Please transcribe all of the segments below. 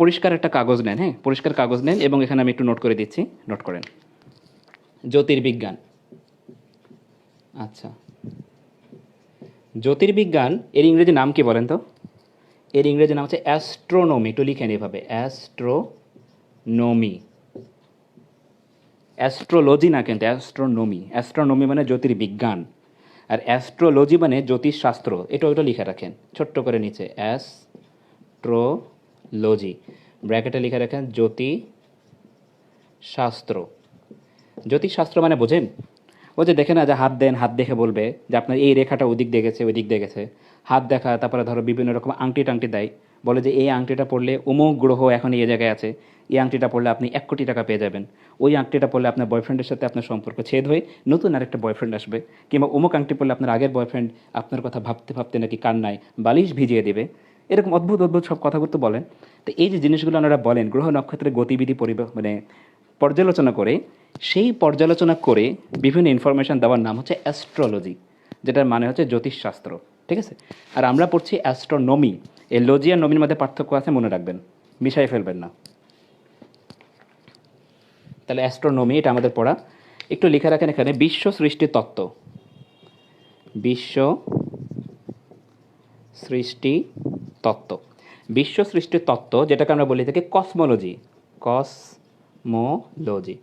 পরিষ্কার একটা কাগজ নেন, হ্যাঁ, পরিষ্কার কাগজ নেন এবং এখানে আমি একটু নোট করে দিচ্ছি, নোট করেন। জ্যোতির্বিজ্ঞান। আচ্ছা, জ্যোতির্বিজ্ঞান এর ইংরেজি নাম কি বলেন তো? এর ইংরেজি নাম হচ্ছে অ্যাস্ট্রোনমি। একটু লিখেন এভাবে, অ্যাস্ট্রোনমি। অ্যাস্ট্রোলজি না, কিন্তু অ্যাস্ট্রোনমি। অ্যাস্ট্রোনমি মানে জ্যোতির্বিজ্ঞান, আর অ্যাস্ট্রোলজি মানে জ্যোতিষশাস্ত্র। এটা ওইটা লিখে রাখেন ছোট্ট করে নিচে, অ্যাস্ট্রোলজি, ব্র্যাকেটে লিখে রাখেন জ্যোতিষশাস্ত্র। জ্যোতিষশাস্ত্র মানে বোঝেন? ও যে দেখে না, যে হাত দেন, হাত দেখে বলবে যে আপনার এই রেখাটা ওদিক দিয়ে গেছে, ওই দিক দিয়ে গেছে। হাত দেখা, তারপরে ধরো বিভিন্ন রকম আংটি টাংটি দেয়, বলে যে এই আংটিটা পড়লে অমুক গ্রহ এখন এই জায়গায় আছে, এই আংটিটা পড়লে আপনি 1 কোটি টাকা পেয়ে যাবেন, ওই আংটিটা পড়লে আপনার বয়ফ্রেন্ডের সাথে আপনার সম্পর্ক ছেদ হয়ে নতুন আরেকটা বয়ফ্রেন্ড আসবে, কিংবা অমুক আংটি পড়লে আপনার আগের বয়ফ্রেন্ড আপনার কথা ভাবতে ভাবতে নাকি কান্নায় বালিশ ভিজিয়ে দেবে। এরকম অদ্ভুত অদ্ভুত সব কথাগুলো তো বলেন। তো এই যে জিনিসগুলো ওনারা বলেন, গ্রহ নক্ষত্রের গতিবিধি মানে পর্যালোচনা করে, সেই পর্যালোচনা করে বিভিন্ন ইনফরমেশান দেওয়ার নাম হচ্ছে অ্যাস্ট্রোলজি, যেটার মানে হচ্ছে জ্যোতিষশাস্ত্র। ঠিক আছে? আর আমরা পড়ছি অ্যাস্ট্রোনমি। এই লজি আর নমির মধ্যে পার্থক্য আছে, মনে রাখবেন, মিশাই ফেলবেন না। তাহলে অ্যাস্ট্রোনমি এটা আমাদের পড়া। একটু লিখে রাখেন এখানে বিশ্ব সৃষ্টি তত্ত্ব। বিশ্ব সৃষ্টি তত্ত্ব। বিশ্ব সৃষ্টির তত্ত্ব, যেটাকে আমরা বলি থাকি কসমোলজি। কসমোলজি।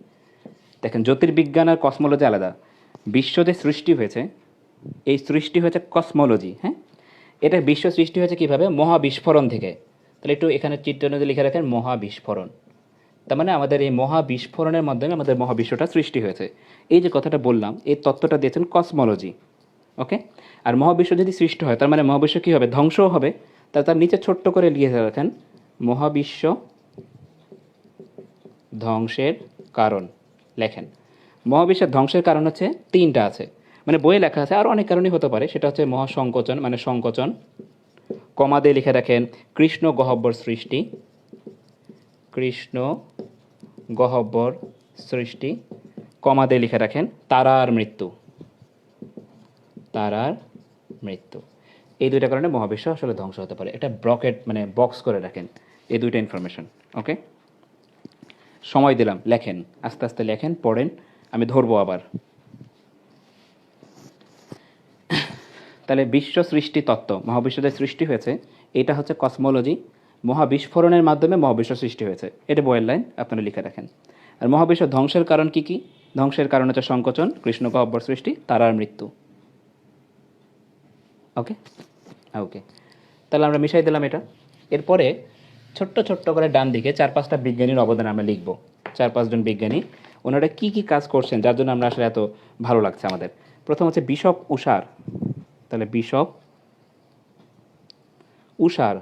দেখেন, জ্যোতির্বিজ্ঞান আর কসমোলজি আলাদা। বিশ্ব যে সৃষ্টি হয়েছে, এই সৃষ্টি হয়েছে কসমোলজি, হ্যাঁ। এটা বিশ্ব সৃষ্টি হয়েছে কীভাবে? মহাবিস্ফোরণ থেকে। তাহলে একটু এখানে চিত্রনদী লিখে রাখেন, মহাবিস্ফোরণ। তার মানে আমাদের এই মহাবিস্ফোরণের মাধ্যমে আমাদের মহাবিশ্বটা সৃষ্টি হয়েছে। এই যে কথাটা বললাম, এই তত্ত্বটা দিয়েছেন কসমোলজি। ওকে? আর মহাবিশ্ব যদি সৃষ্টি হয়, তার মানে মহাবিশ্ব কী হবে? ধ্বংসও হবে। তার নিচে ছোট্ট করে লিখে রাখেন, মহাবিশ্ব ধ্বংসের কারণ। লেখেন, মহাবিশ্বের ধ্বংসের কারণ হচ্ছে 3টা আছে, মানে বইয়ে লেখা আছে, আর অনেক কারণই হতে পারে। সেটা হচ্ছে মহাসংকোচন, মানে সংকোচন। কমা দিয়ে লিখে রাখেন কৃষ্ণ গহ্বর সৃষ্টি। কৃষ্ণ গহ্বর সৃষ্টি। কমা দিয়ে লিখে রাখেন তারার মৃত্যু। তারার মৃত্যু। এই 2টা কারণে মহাবিশ্ব আসলে ধ্বংস হতে পারে। এটা ব্রকেট মানে বক্স করে রাখেন এই 2টা ইনফরমেশন। ওকে, সময় দিলাম, লেখেন, আস্তে আস্তে লেখেন, পড়েন, আমি ধরবো আবার। তাহলে বিশ্ব সৃষ্টি তত্ত্ব, মহাবিশ্ব যে সৃষ্টি হয়েছে, এটা হচ্ছে কসমোলজি। মহাবিস্ফোরণের মাধ্যমে মহাবিশ্ব সৃষ্টি হয়েছে, এটা বইয়ের লাইন, আপনারা লিখে রাখেন। আর মহাবিশ্ব ধ্বংসের কারণ কি কি? ধ্বংসের কারণ হচ্ছে সংকোচন, কৃষ্ণ গহ্বর সৃষ্টি, তারার মৃত্যু। ওকে ওকে, তাহলে আমরা মিশাই দিলাম এটা। এরপরে ছোট্ট ছোট্ট করে ডান দিকে 4-5টা বিজ্ঞানীর অবদান আমরা লিখব। 4-5 জন বিজ্ঞানী, ওনারা কি কি কাজ করছেন যার জন্য আমরা আসলে এত ভালো লাগছে আমাদের। প্রথম হচ্ছে বিশপ উষার। তাহলে বিশপ উষার,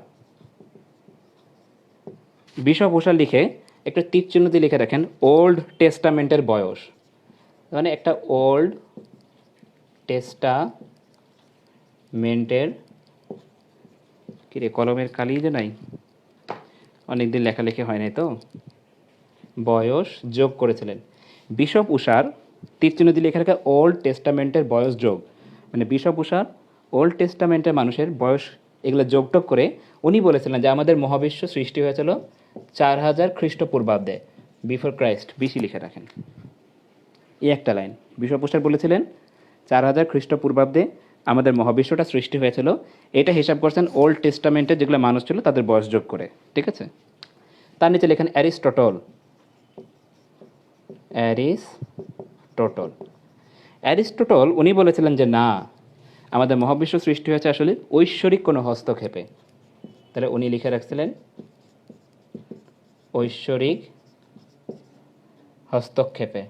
বিশপ উষার লিখে একটা তীর চিহ্ন দিয়ে লিখে রাখেন ওল্ড টেস্টামেন্টের বয়স। মানে একটা ওল্ড টেস্টামেন্টের, কিরে কলমের কালি যে নাই, অনেকদিন লেখালেখি হয় নাই তো, বয়স যোগ করেছিলেন। বিশপ উষার তীর চিহ্ন দিয়ে লেখা রাখা ওল্ড টেস্টামেন্টের বয়স যোগ, মানে বিশপ উষার ওল্ড টেস্টামেন্টের মানুষের বয়স এগুলো যোগটোগ করে উনি বলেছিলেন যে আমাদের মহাবিশ্ব সৃষ্টি হয়েছিল 4000 খ্রিস্টপূর্বাব্দে, বিফোর ক্রাইস্ট। বেশি লিখে রাখেন, এই একটা লাইন। বিশপ উষার বলেছিলেন 4000 খ্রিস্টপূর্বাব্দে আমাদের মহাবিশ্বটা সৃষ্টি হয়েছিল। এটা হিসাব করছেন ওল্ড টেস্টামেন্টের যেগুলো মানুষ ছিল তাদের বয়স যোগ করে। ঠিক আছে? তার নিচে লেখেন অ্যারিস্টটল। অ্যারিস্টটল উনি বলেছিলেন যে না, আমাদের মহাবিশ্ব সৃষ্টি হয়েছে আসলে ঐশ্বরিক কোনো হস্তক্ষেপে। তাহলে উনি লিখে রাখছিলেন ঐশ্বরিক হস্তক্ষেপে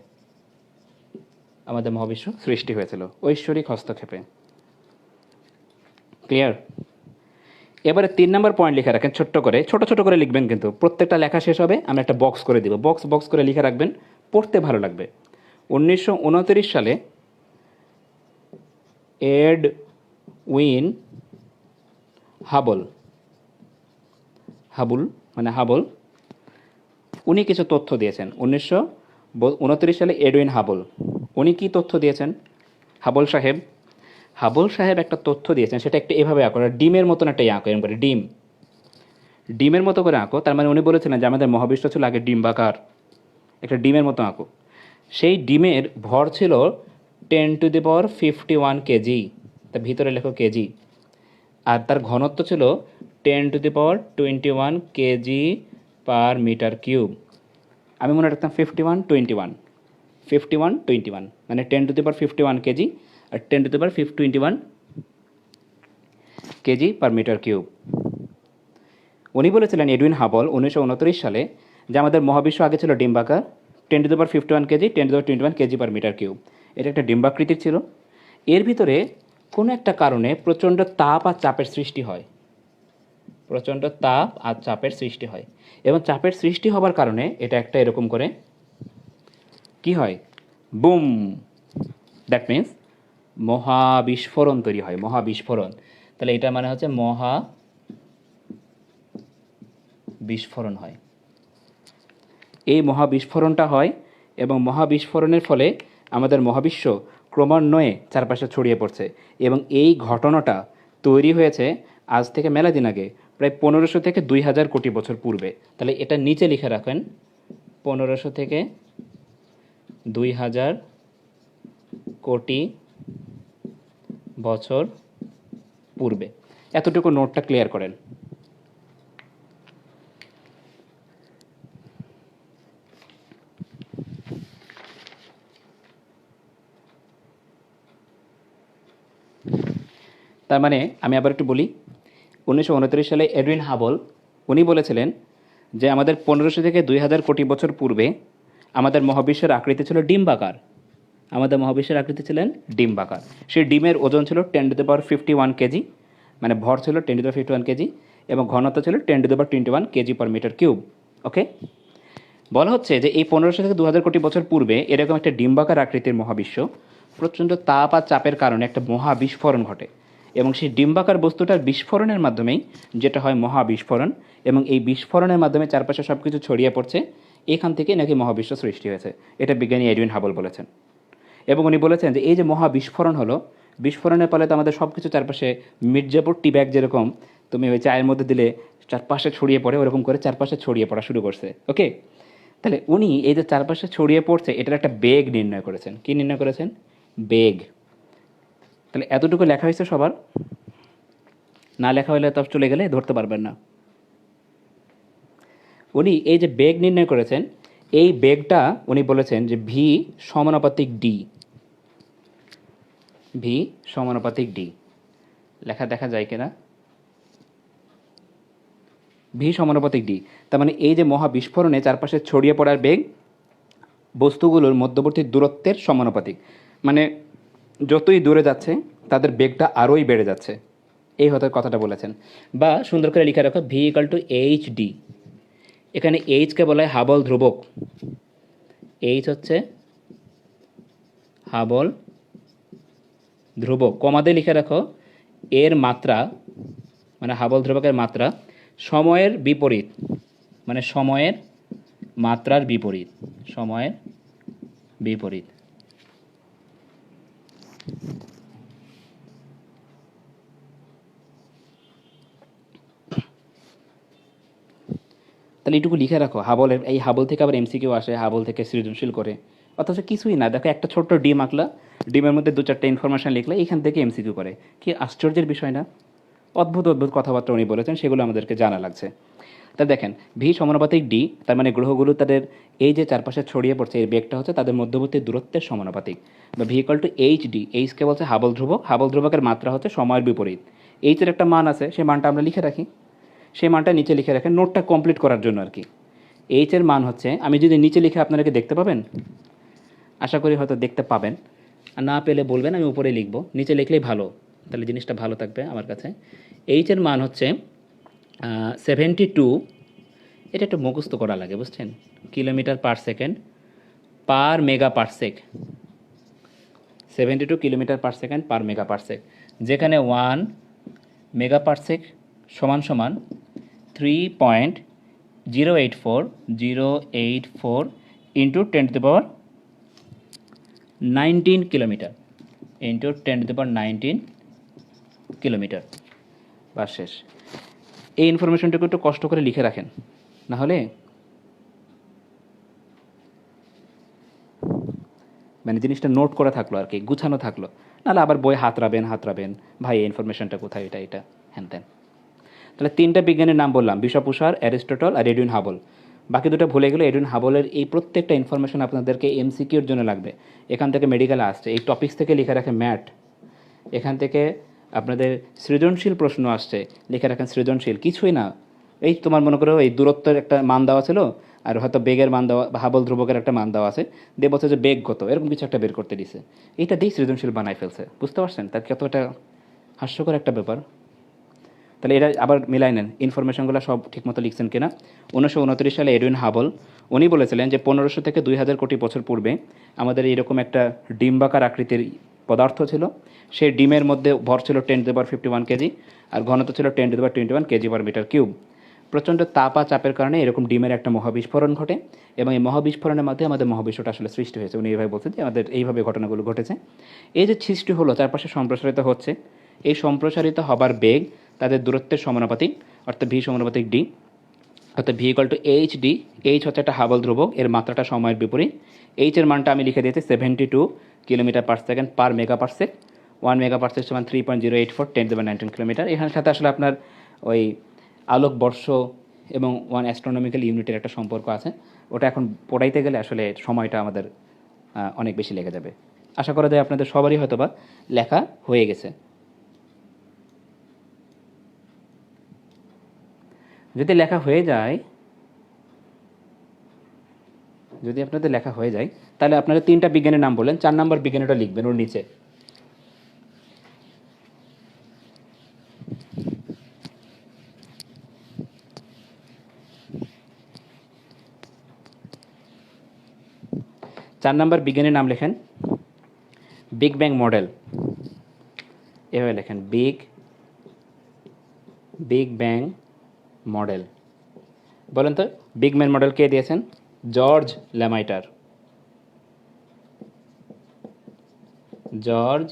আমাদের মহাবিশ্ব সৃষ্টি হয়েছিল, ঐশ্বরিক হস্তক্ষেপে। ক্লিয়ার? এবারে 3 নম্বর পয়েন্ট লিখে রাখেন ছোট্ট করে, ছোট ছোট করে লিখবেন, কিন্তু প্রত্যেকটা লেখা শেষ হবে আমি একটা বক্স করে দিব, বক্স বক্স করে লিখে রাখবেন, পড়তে ভালো লাগবে। 1929 সালে এডউইন হাবল, মানে হাবল, উনি কিছু তথ্য দিয়েছেন। 1929 সালে এডউইন হাবল উনি কি তথ্য দিয়েছেন? হাবল সাহেব একটা তথ্য দিয়েছেন, সেটা একটু এভাবে আঁকো, ডিমের মতন একটা আঁকো, এরকম করে ডিম। ডিমের মতো করে আঁকো, তার মানে উনি বলেছিলেন যে আমাদের মহাবিশ্ব ছিল আগে ডিম্বাকার, একটা ডিমের মতো আঁকো। সেই ডিমের ভর ছিল 10^51 কেজি, তার ভিতরে লেখো কেজি। আর তার ঘনত্ব ছিল 10^21 কেজি পার মিটার কিউব। আমি মনে রাখতাম 51/21 মানে 10^51 কেজি আর 10^21 কেজি পার মিটার কিউব। উনি বলেছিলেন এডুইন হাবল 1929 সালে যে আমাদের মহাবিশ্ব আগে ছিল ডিম্বাকার, 10^51 KG 10^21 KG per metre cube. এটা একটা ডিম্বাকৃতির ছিল। এর ভিতরে কোনো একটা কারণে প্রচণ্ড তাপ আর চাপের সৃষ্টি হয়, প্রচণ্ড তাপ আর চাপের সৃষ্টি হয়, এবং চাপের সৃষ্টি হবার কারণে এটা একটা এরকম করে কি হয়, বুম, দ্যাট মিন্স মহাবিস্ফোরণ তৈরি হয়, মহাবিস্ফোরণ। তাহলে এটা মানে হচ্ছে মহাবিস্ফোরণ হয়। এই মহাবিস্ফোরণটা হয় এবং মহাবিস্ফোরণের ফলে আমাদের মহাবিশ্ব ক্রমান্বয়ে চারপাশে ছড়িয়ে পড়ছে, এবং এই ঘটনাটা তৈরি হয়েছে আজ থেকে মেলা দিন আগে, প্রায় 1500 থেকে 2000 কোটি বছর পূর্বে। তাহলে এটা নিচে লিখে রাখেন, 1500 থেকে 2000 কোটি বছর পূর্বে। এতটুকু নোটটা ক্লিয়ার করেন। তার মানে আমি আবার একটু বলি, 1929 সালে এডুইন হাবল উনি বলেছিলেন যে আমাদের 1500 থেকে 2000 কোটি বছর পূর্বে আমাদের মহাবিশ্বের আকৃতি ছিল ডিম্বাকার, আমাদের মহাবিশ্বের আকৃতি ছিলেন ডিম্বাকার। সেই ডিমের ওজন ছিল 10^51 কেজি, মানে ভর ছিল 10^51 কেজি, এবং ঘনত্ব ছিল 10^21 কেজি পার মিটার কিউব। ওকে, বলা হচ্ছে যে এই 1500 থেকে 2000 কোটি বছর পূর্বে এরকম একটা ডিম্বাকার আকৃতির মহাবিশ্ব প্রচণ্ড তাপ আর চাপের কারণে একটা মহাবিস্ফোরণ ঘটে, এবং সেই ডিম্বাকার বস্তুটার বিস্ফোরণের মাধ্যমেই যেটা হয় মহাবিস্ফোরণ, এবং এই বিস্ফোরণের মাধ্যমে চারপাশে সব কিছু ছড়িয়ে পড়ছে, এখান থেকে নাকি মহাবিশ্ব সৃষ্টি হয়েছে। এটা বিজ্ঞানী এডুইন হাবল বলেছেন। এবং উনি বলেছেন যে এই যে মহাবিস্ফোরণ হলো, বিস্ফোরণের ফলে তো আমাদের সব কিছু চারপাশে মির্জাপুর টি ব্যাগ যেরকম তুমি ওই চায়ের মধ্যে দিলে চারপাশে ছড়িয়ে পড়ে, ওরকম করে চারপাশে ছড়িয়ে পড়া শুরু করছে। ওকে, তাহলে উনি এই যে চারপাশে ছড়িয়ে পড়ছে এটার একটা বেগ নির্ণয় করেছেন। কি নির্ণয় করেছেন? বেগ। তাহলে এতটুকু লেখা হয়েছে সবার, না লেখা হলে তো চলে গেলে ধরতে পারবেন না। উনি এই যে বেগ নির্ণয় করেছেন, এই বেগটা উনি বলেছেন যে ভি সমানুপাতিক ডি, ভি সমানুপাতিক ডি। লেখা দেখা যায় কিনা? ভি সমানুপাতিক ডি। তার মানে এই যে মহাবিস্ফোরণে চারপাশে ছড়িয়ে পড়ার বেগ বস্তুগুলোর মধ্যবর্তী দূরত্বের সমানুপাতিক, মানে যতই দূরে যাচ্ছে তাদের বেগটা আরোই বেড়ে যাচ্ছে, এই হয়তো কথাটা বলেছেন। বা সুন্দর করে লিখে রাখো V equal to H D. এখানে এইচকে বলা হয় হাবল ধ্রুবক। এইচ হচ্ছে হাবল ধ্রুবক। কমাতে লিখে রাখো এর মাত্রা, মানে হাবল ধ্রুবকের মাত্রা সময়ের বিপরীত, মানে সময়ের মাত্রার বিপরীত, সময়ের বিপরীত। তাহলে এইটুকু লিখে রাখো। হাবলের এই হাবল থেকে আবার এমসিকিউ আসে, হাবল থেকে সৃজনশীল করে, অথচ কিছুই না। দেখো একটা ছোট্ট ডিম আঁকলা, ডিমের মধ্যে 2-4টা ইনফরমেশান লিখলে, এখান থেকে এমসিকিউ করে। কি আশ্চর্যের বিষয় না? অদ্ভুত অদ্ভুত কথাবার্তা উনি বলেছেন, সেগুলো আমাদেরকে জানা লাগছে। তা দেখেন ভি সমানুপাতিক ডি, তার মানে গ্রহগুলো তাদের এই যে চারপাশে ছড়িয়ে পড়ছে এর বেগটা হচ্ছে তাদের মধ্যবর্তী দূরত্বের সমানুপাতিক, বা V equal to H D. এইচকে বলছে হাবল ধ্রুবক, হাবল ধ্রুবকের মাত্রা হচ্ছে সময়ের বিপরীত। এইচের একটা মান আছে, সেই মানটা আমরা লিখে রাখি, সেই মানটা নিচে লিখে রাখেন নোটটা কমপ্লিট করার জন্য আর কি। এইচের মান হচ্ছে, আমি যদি নিচে লিখে আপনারা কি দেখতে পাবেন? আশা করি হয়তো দেখতে পাবেন, আর না পেলে বলবেন, আমি উপরে লিখবো। নিচে লিখলেই ভালো, তাহলে জিনিসটা ভালো থাকবে আমার কাছে। এইচের মান হচ্ছে 72, এটা একটু মুখস্থ করা লাগে বুঝছেন, kilometre per second per mega per sec, 72 kilometre per second per mega per sec, যেখানে 1 মেগা পার সেক সমান সমান 3.084 ইন্টু 10^19 কিলোমিটার, ইন্টু 10^19 কিলোমিটার। বা শেষ। এই ইনফরমেশনটুকু একটু কষ্ট করে লিখে রাখেন, না হলে মানে জিনিসটা নোট করে থাকলো আর কি, গুছানো থাকলো, নাহলে আবার বই হাতড়াবেন ভাই এই ইনফরমেশনটা কোথায়, এটা হ্যান ত্যান। তাহলে তিনটা বিজ্ঞানীর নাম বললাম, বিশপ উষার, অ্যারিস্টটল আর এডুইন হাবল। বাকি দুটো ভুলে গেলে এডুইন হাবলের এই প্রত্যেকটা ইনফরমেশন আপনাদেরকে এমসিকিউর জন্য লাগবে। এখান থেকে মেডিকেলে আসছে, এই টপিক্স থেকে লিখে রাখে ম্যাট। এখান থেকে আপনাদের সৃজনশীল প্রশ্ন আসছে, লিখে রাখেন সৃজনশীল, কিছুই না। এই তোমার মনে করো এই দূরত্বের একটা মান দেওয়া ছিল, আর হয়তো বেগের মান দেওয়া, হাবল ধ্রুবকের একটা মান দেওয়া আছে, দিয়ে বলছে যে বেগ কত, এরকম কিছু একটা বের করতে দিছে, এইটা দিয়ে সৃজনশীল বানাই ফেলছে। বুঝতে পারছেন তার কতটা হাস্যকর একটা ব্যাপার। তাহলে এটা আবার মিলাই নেন, ইনফরমেশনগুলো সব ঠিকমতো লিখছেন কিনা। 1929 সালে এডুইন হাবল উনি বলেছিলেন যে 1500 থেকে 2000 কোটি বছর পূর্বে আমাদের এরকম একটা ডিম্বাকার আকৃতির পদার্থ ছিল। সেই ডিমের মধ্যে ভর ছিল 10^51 কেজি, আর ঘনত্ব ছিল 10^21 কেজি পার মিটার কিউব। প্রচণ্ড তাপ আর চাপের কারণে এরকম ডিমের একটা মহাবিস্ফোরণ ঘটে, এবং এই মহাবিস্ফোরণের মধ্যে আমাদের মহাবিশ্বটা আসলে সৃষ্টি হয়েছে। উনি এইভাবে বলছেন যে আমাদের এইভাবে ঘটনাগুলো ঘটেছে। এই যে সৃষ্টি হলো, চারপাশে সম্প্রসারিত হচ্ছে, এই সম্প্রসারিত হবার বেগ তাদের দূরত্বের সমানুপাতিক, অর্থাৎ ভি সমানুপাতিক ডি, অর্থাৎ V equal to H D. H হচ্ছে একটা হাবল ধ্রুবক, এর মাত্রাটা সময়ের বিপরীত। এইচের মানটা আমি লিখে দিয়েছি 72 kilometre per second per mega per sec. 1 mega per sec সমান 3.084 10^19 কিলোমিটার। এখানে সাথে আসলে আপনার ওই আলোকবর্ষ এবং 1 অ্যাস্ট্রোনমিক্যাল ইউনিটের একটা সম্পর্ক আছে, ওটা এখন পড়াইতে গেলে আসলে সময়টা আমাদের অনেক বেশি লেগে যাবে। আশা করা যায় আপনাদের সবারই হয়তোবা লেখা হয়ে গেছে। যদি লেখা হয়ে যায়, যদি আপনাদের লেখা হয়ে যায়, তাহলে আপনারা তিনটা বিজ্ঞানের নাম বললেন, 4 নম্বর বিজ্ঞানীটা লিখবেন ওর নিচে। চার নম্বর বিজ্ঞানীর নাম লেখেন বিগ ব্যাং মডেল। এভাবে লেখেন বিগ ব্যাং মডেল। বলেন তো বিগ ব্যাং মডেল কে দিয়েছেন? জর্জ ল্যামাইটার। জর্জ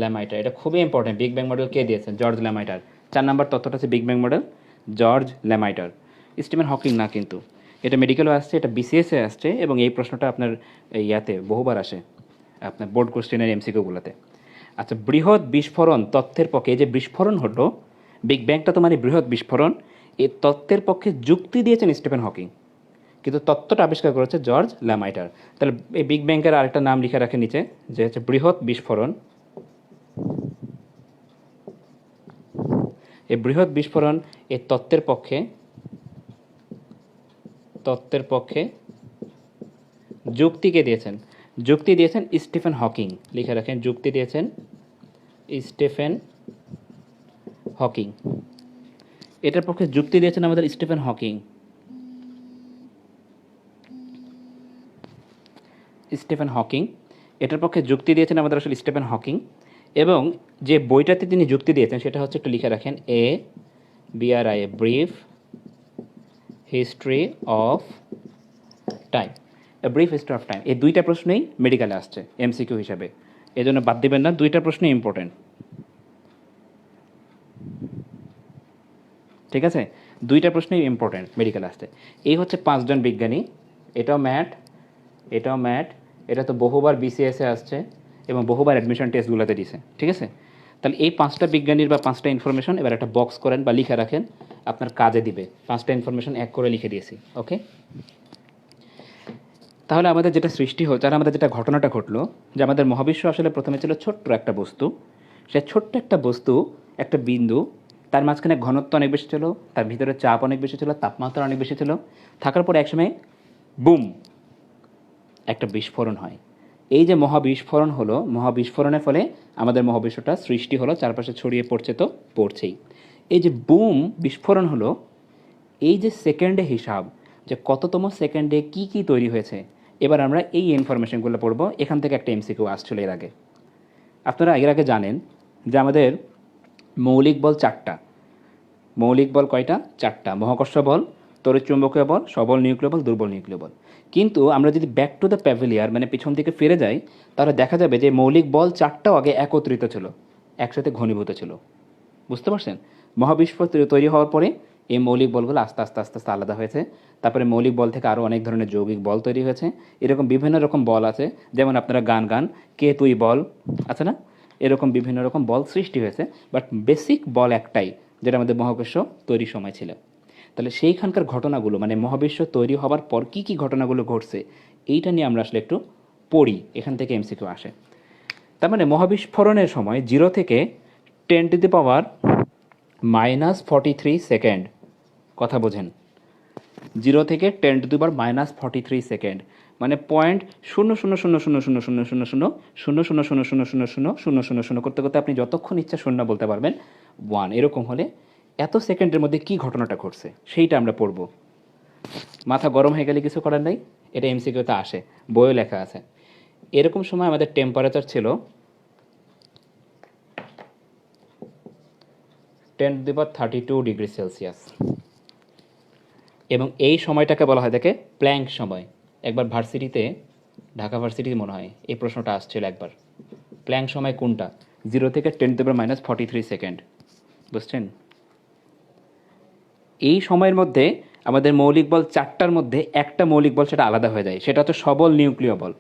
ল্যামাইটার, এটা খুবই ইম্পর্টেন্ট। বিগ ব্যাং মডেল কে দিয়েছেন? George Lemaitre. 4 নম্বর তথ্যটা আছে big bang model, George Lemaitre, Stephen Hawking না কিন্তু। এটা মেডিকেলও আসছে, এটা বিসিএসে আসছে, এবং এই প্রশ্নটা আপনার ইয়াতে বহুবার আসে, আপনার বোর্ড কোশ্চেনের এমসিকিউগুলোতে। আচ্ছা, বৃহৎ বিস্ফোরণ তথ্যের পক্ষে, এই যে বিস্ফোরণ হলো, বিগ ব্যাংটা তো মানে বৃহৎ বিস্ফোরণ, এই তত্ত্বের পক্ষে যুক্তি দিয়েছেন স্টিফেন হকিং, কিন্তু তত্ত্বটা আবিষ্কার করেছে জর্জ ল্যামাইটার। তাহলে এই বিগ ব্যাংকের আরেকটা নাম লিখে রাখে নিচে, যে হচ্ছে বৃহৎ বিস্ফোরণ। এই বৃহৎ বিস্ফোরণ এই তত্ত্বের পক্ষে যুক্তিকে দিয়েছেন, যুক্তি দিয়েছেন স্টিফেন হকিং। লিখে রাখেন, যুক্তি দিয়েছেন স্টিফেন হকিং। এটার পক্ষে যুক্তি দিয়েছেন আমাদের স্টিফেন হকিং। স্টিফেন হকিং এটার পক্ষে যুক্তি দিয়েছেন আমাদের আসলে স্টিফেন হকিং। এবং যে বইটাতে তিনি যুক্তি দিয়েছেন সেটা হচ্ছে, একটু লিখে রাখেন, BRI, a brief history of time. A brief history of time, এই দুইটা প্রশ্নই মেডিকেলে আসছে এমসিকিউ হিসাবে, এই জন্য বাদ দিবেন না, দুইটা প্রশ্নই ইম্পর্টেন্ট। ঠিক আছে, দুইটা প্রশ্নই ইম্পর্টেন্ট মেডিকেলে আসছে। এই হচ্ছে 5 জন বিজ্ঞানী। এটাও ম্যাট, এটা তো বহুবার বিসিএসে আসছে এবং বহুবার অ্যাডমিশন টেস্টগুলোতে দিছে। ঠিক আছে, তাহলে এই 5টা বিজ্ঞানীর বা 5টা ইনফরমেশন এবার একটা বক্স করেন বা লিখে রাখেন, আপনার কাজে দিবে। 5টা ইনফরমেশন এক করে লিখে দিয়েছি। ওকে, তাহলে আমাদের যেটা সৃষ্টি হচ্ছে, আর আমাদের যেটা ঘটনাটা ঘটলো, যে আমাদের মহাবিশ্ব আসলে প্রথমে ছিল ছোট্ট একটা বস্তু। সে ছোট্ট একটা বস্তু, একটা বিন্দু, তার মাঝখানে ঘনত্ব অনেক বেশি ছিল, তার ভিতরে চাপ অনেক বেশি ছিল, তাপমাত্রা অনেক বেশি ছিল। থাকার পর একসময় বুম, একটা বিস্ফোরণ হয়। এই যে মহাবিস্ফোরণ হলো, মহাবিস্ফোরণের ফলে আমাদের মহাবিশ্বটা সৃষ্টি হলো, চারপাশে ছড়িয়ে পড়ছে তো পড়ছেই। এই যে বুম বিস্ফোরণ হলো, এই যে সেকেন্ডে হিসাব, যে কততম সেকেন্ডে কি কি তৈরি হয়েছে, এবার আমরা এই ইনফরমেশনগুলো পড়ব। এখান থেকে একটা এমসিকিউ আসছিল এর আগে। আপনারা এর আগে জানেন যে আমাদের মৌলিক বল 4টা। মৌলিক বল কয়টা? 4টা। মহাকর্ষ বল, তড়িৎচুম্বকীয় বল, সবল নিউক্লিয় বল, দুর্বল নিউক্লিয় বল। কিন্তু আমরা যদি ব্যাক টু দ্য প্যাভিলিয়ার, মানে পিছন দিকে ফিরে যাই, তাহলে দেখা যাবে যে মৌলিক বল 4টাও আগে একত্রিত ছিল, একসাথে ঘনীভূত ছিল। বুঝতে পারছেন? মহাবিশ্ব তৈরি হওয়ার পরে এই মৌলিক বলগুলো আস্তে আস্তে আস্তে আস্তে আলাদা হয়েছে। তারপরে মৌলিক বল থেকে আরও অনেক ধরনের যৌগিক বল তৈরি হয়েছে। এরকম বিভিন্ন রকম বল আছে, যেমন আপনারা গান কে তুই বল আছে না, এরকম বিভিন্ন রকম বল সৃষ্টি হয়েছে। বাট বেসিক বল একটাই, যেটা আমাদের মহাবিশ্ব তৈরির সময় ছিল। তাহলে সেইখানকার ঘটনাগুলো, মানে মহাবিশ্ব তৈরি হবার পর কী কী ঘটনাগুলো ঘটছে, এইটা নিয়ে আমরা আসলে একটু পড়ি। এখান থেকে এমসিকিউ আসে। তার মানে মহাবিস্ফোরণের সময় 0 থেকে 10⁻⁻43 সেকেন্ড, কথা বোঝেন, 0 থেকে 10⁻⁻43 সেকেন্ড, মানে 0.00000000000000 করতে করতে আপনি যতক্ষণ ইচ্ছা শূন্য বলতে পারবেন 1। এরকম হলে এত সেকেন্ডের মধ্যে কী ঘটনাটা ঘটছে সেইটা আমরা পড়ব। মাথা গরম হয়ে গেলে কিছু করার নেই, এটা এমসিকিউতে আসে, বইও লেখা আছে। এরকম সময় আমাদের টেম্পারেচার ছিল 10⁻32 ডিগ্রি সেলসিয়াস, এবং এই সময়টাকে বলা হয় থাকে প্ল্যাঙ্ক সময়। একবার ভার্সিটিতে, ঢাকা ভার্সিটিতে মনে হয় এই প্রশ্নটা আসছিল একবার, প্ল্যাঙ্ক সময় কোনটা, 0 থেকে 10⁻⁻43 সেকেন্ড, বুঝছেন? এই সময়ের মধ্যে আমাদের মৌলিক বল 4টার মধ্যে একটা মৌলিক বল সেটা আলাদা হয়ে যায়, সেটা হচ্ছে সবল নিউক্লিয় বল।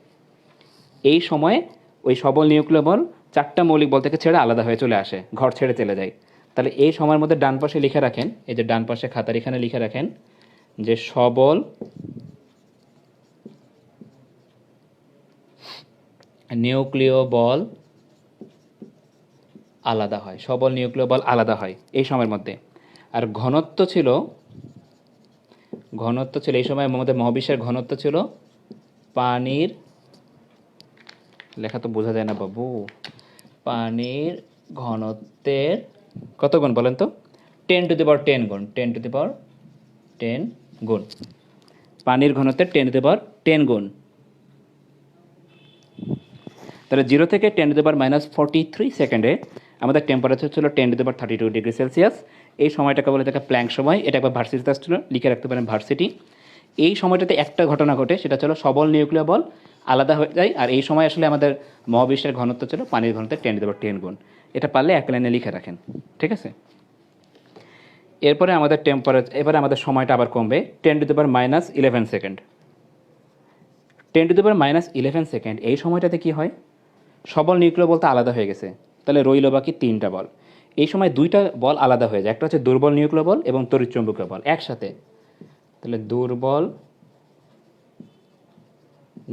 এই সময়ে ওই সবল নিউক্লিয় বল 4টা মৌলিক বল থেকে ছেড়ে আলাদা হয়ে চলে আসে, ঘর ছেড়ে চলে যায়। তাহলে এই সময়ের মধ্যে ডান পাশে লিখে রাখেন, এই যে ডান পাশে খাতার এখানে লিখে রাখেন যে সবল নিউক্লিয় বল আলাদা হয়, সবল নিউক্লিয় বল আলাদা হয় এই সময়ের মধ্যে। আর ঘনত্ব ছিল এই সময় আমাদের মহাবিশ্বের ঘনত্ব ছিল পানির, লেখা তো বোঝা যায় না বাবু, পানির ঘনত্বের কত গুণ বলেন তো? 10⁻10 গুণ, 10⁻10 গুণ, পানির ঘনত্বের 10⁻10 গুণ। তাহলে 0 থেকে 10⁻⁻43 সেকেন্ডে আমাদের টেম্পারেচার ছিল 10⁻32 ডিগ্রি সেলসিয়াস। এই সময়টাকে বলে থাকে প্ল্যাঙ্ক সময়। এটা একবার ভার্সিটিতে আসছিল, লিখে রাখতে পারেন ভার্সিটি। এই সময়টাতে একটা ঘটনা ঘটে, সেটা ছিল সবল নিউক্লিয় বল আলাদা হয়ে যায়। আর এই সময় আসলে আমাদের মহাবিশ্বের ঘনত্ব ছিল পানির ঘনত্বের 10⁻10 গুণ। এটা পারলে এক লাইনে লিখে রাখেন, ঠিক আছে? এরপরে আমাদের এবারে আমাদের সময়টা আবার কমবে 10⁻⁻11 সেকেন্ড। 10⁻⁻11 সেকেন্ড, এই সময়টাতে কি হয়? সবল নিউক্লিয় বলতে আলাদা হয়ে গেছে, তাহলে রইল বাকি 3টা বল। এই সময় 2টা বল আলাদা হয়ে যায়, একটা হচ্ছে দুর্বল নিউক্লিয় বল এবং তড়িৎচুম্বকীয় বল একসাথে। তাহলে দুর্বল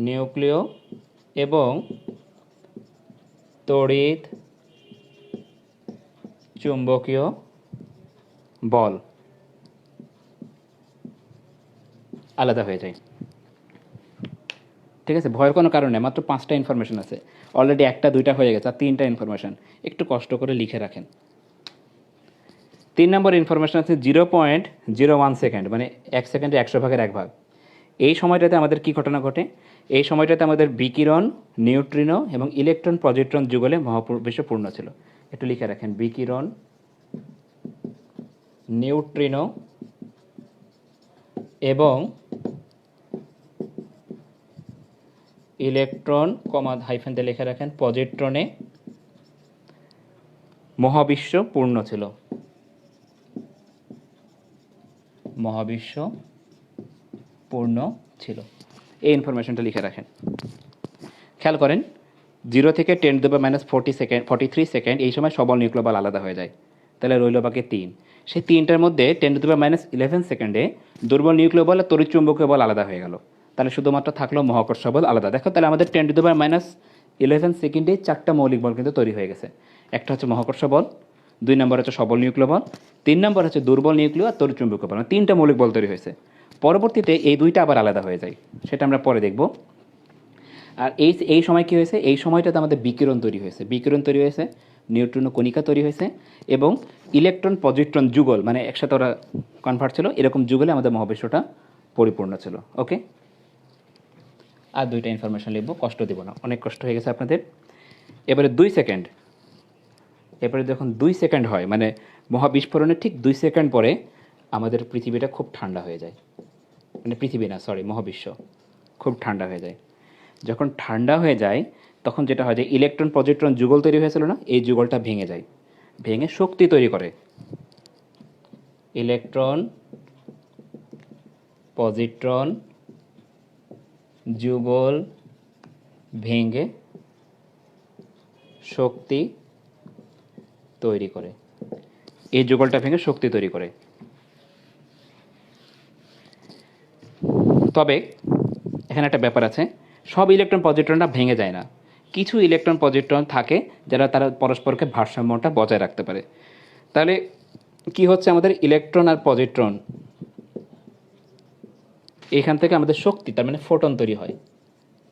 নিউক্লিয় এবং তড়িৎ চুম্বকীয় বল আলাদা হয়ে যায়, ঠিক আছে? ভয়ের কোনো কারণ নেই, মাত্র 5টা ইনফরমেশন আছে, অলরেডি 1টা 2টা হয়ে গেছে, আর 3টা ইনফরমেশন একটু কষ্ট করে লিখে রাখেন। 3 নম্বর ইনফরমেশন আছে 0.01 সেকেন্ড, মানে 1 সেকেন্ডে 100 ভাগের 1 ভাগ। এই সময়টাতে আমাদের কি ঘটনা ঘটে? এই সময়টাতে আমাদের বিকিরণ, নিউট্রিনো এবং ইলেকট্রন পজিট্রন যুগলে মহাবিশ্ব পূর্ণ ছিল। একটু লিখে রাখেন, বিকিরণ, নিউট্রিনো এবং ইলেকট্রন হাইফেন দিয়ে লিখে রাখেন পজিট্রনে মহাবিশ্ব পূর্ণ ছিল। মহাবিশ্ব পূর্ণ ছিল, এই ইনফরমেশনটা লিখে রাখেন। খেয়াল করেন, 0 থেকে 10⁻⁻43 সেকেন্ড, এই সময় সবল নিউক্লিয় বল আলাদা হয়ে যায়, তাহলে রইল বাকি 3। সেই 3টার মধ্যে 10⁻⁻11 সেকেন্ডে দুর্বল নিউক্লিয় বল আর তড়িৎচুম্বকীয় বল আলাদা হয়ে গেল, তাহলে শুধুমাত্র থাকলো মহাকর্ষ বল আলাদা। দেখো, তাহলে আমাদের 10⁻⁻11 সেকেন্ডে 4টা মৌলিক বল কিন্তু তৈরি হয়ে গেছে। একটা হচ্ছে মহাকর্ষ বল, 2 নম্বর হচ্ছে সবল নিউক্লিয় বল, 3 নম্বর হচ্ছে দুর্বল নিউক্লিয় আর তড়িৎচুম্বকীয় বল, 3টা মৌলিক বল তৈরি হয়েছে। পরবর্তীতে এই 2টা আবার আলাদা হয়ে যায়, সেটা আমরা পরে দেখব। আর এই সময় কি হয়েছে? এই সময়টাতে আমাদের বিকিরণ তৈরি হয়েছে, নিউট্রিনো কণিকা তৈরি হয়েছে এবং ইলেকট্রন পজিট্রন যুগল, মানে একসাথে ওরা কনভার্ট ছিল, এরকম যুগলে আমাদের মহাবিশ্বটা পরিপূর্ণ ছিল। ওকে, আর 2টা ইনফরমেশন লিখবো, কষ্ট দেব না, অনেক কষ্ট হয়ে গেছে আপনাদের। এবারে 2 সেকেন্ড, এবারে যখন 2 সেকেন্ড হয়, মানে মহাবিস্ফোরণের ঠিক 2 সেকেন্ড পরে আমাদের পৃথিবীটা খুব ঠান্ডা হয়ে যায়, মানে মহাবিশ্ব খুব ঠান্ডা হয়ে যায়। যখন ঠান্ডা হয়ে যায় তখন যেটা হয় যে ইলেকট্রন পজিট্রন যুগল তৈরি হয়েছিল না, এই যুগলটা ভেঙে যায়, ভেঙে শক্তি তৈরি করে। ইলেকট্রন পজিট্রন যুগল ভেঙে শক্তি তৈরি করে। এই যুগলটা ভেঙে শক্তি তৈরি করে। তবে এখানে একটা ব্যাপার আছে, সব ইলেকট্রন পজিট্রনটা ভেঙে যায় না। কিছু ইলেকট্রন পজিট্রন থাকে যারা তারা পরস্পরকে ভারসাম্যটা বজায় রাখতে পারে। তাহলে কি হচ্ছে, আমাদের ইলেকট্রন আর পজিট্রন, এখান থেকে আমাদের শক্তি, তার মানে ফোটন তৈরি হয়।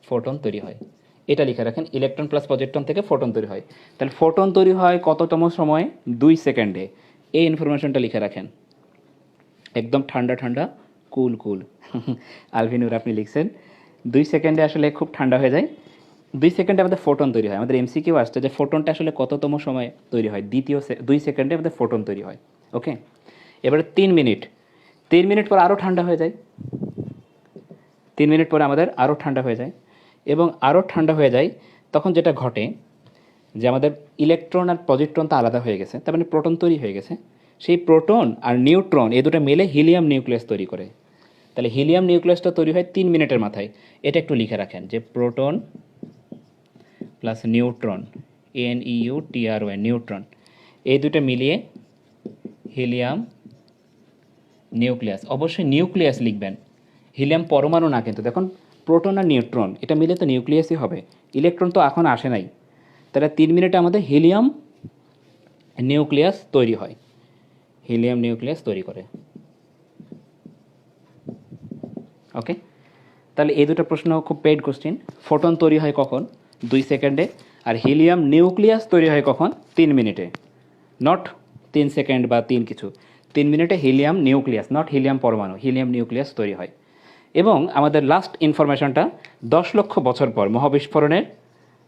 ফোটন তৈরি হয়, এটা লিখে রাখেন, ইলেকট্রন প্লাস পজিট্রন থেকে ফোটন তৈরি হয়। তাহলে ফোটন তৈরি হয় কততম সময়ে? 2 সেকেন্ডে। এই ইনফরমেশনটা লিখে রাখেন, একদম ঠান্ডা ঠান্ডা, কুল কুল। আলভিনুর আপনি লিখছেন 2 সেকেন্ডে আসলে খুব ঠান্ডা হয়ে যায়। 2 সেকেন্ডে আমাদের ফোটন তৈরি হয়। আমাদের এমসিকিউ আসছে যে ফোটনটা আসলে কততম সময়ে তৈরি হয়? 2 সেকেন্ডে আমাদের ফোটন তৈরি হয়। ওকে, এবারে 3 মিনিট, 3 মিনিট পর আরও ঠান্ডা হয়ে যায়। 3 মিনিট পরে আমাদের আরও ঠান্ডা হয়ে যায়, এবং আরও ঠান্ডা হয়ে যায় তখন যেটা ঘটে যে আমাদের ইলেকট্রন আর পজিট্রন তো আলাদা হয়ে গেছে, তার মানে প্রোটন তৈরি হয়ে গেছে। সেই প্রোটন আর নিউট্রন এই দুটো মিলে হিলিয়াম নিউক্লিয়াস তৈরি করে। তাহলে হিলিয়াম নিউক্লিয়াসটা তৈরি হয় 3 মিনিটের মাথায়। এটা একটু লিখে রাখেন যে proton plus neutron, NEUTRON, neutron, এই দুটো মিলিয়ে হিলিয়াম নিউক্লিয়াস। অবশ্যই নিউক্লিয়াস লিখবেন, হিলিয়াম পরমাণু না কিন্তু। দেখুন প্রোটন আর নিউট্রন এটা মিলে তো নিউক্লিয়াসই হবে, ইলেকট্রন তো এখন আসে নাই। তাহলে 3 মিনিটে আমাদের হিলিয়াম নিউক্লিয়াস তৈরি হয়, হিলিয়াম নিউক্লিয়াস তৈরি করে। ওকে, তাহলে এই দুটো প্রশ্ন খুব পেইড কোশ্চেন। ফোটন তৈরি হয় কখন? 2 সেকেন্ডে। আর হিলিয়াম নিউক্লিয়াস তৈরি হয় কখন? 3 মিনিটে। নট 3 সেকেন্ড বা 3 কিছু, 3 মিনিটে হিলিয়াম নিউক্লিয়াস, নট হিলিয়াম পরমাণু, হিলিয়াম নিউক্লিয়াস তৈরি হয়। এবং আমাদের লাস্ট ইনফরমেশনটা 10 লক্ষ বছর পর, মহাবিস্ফোরণের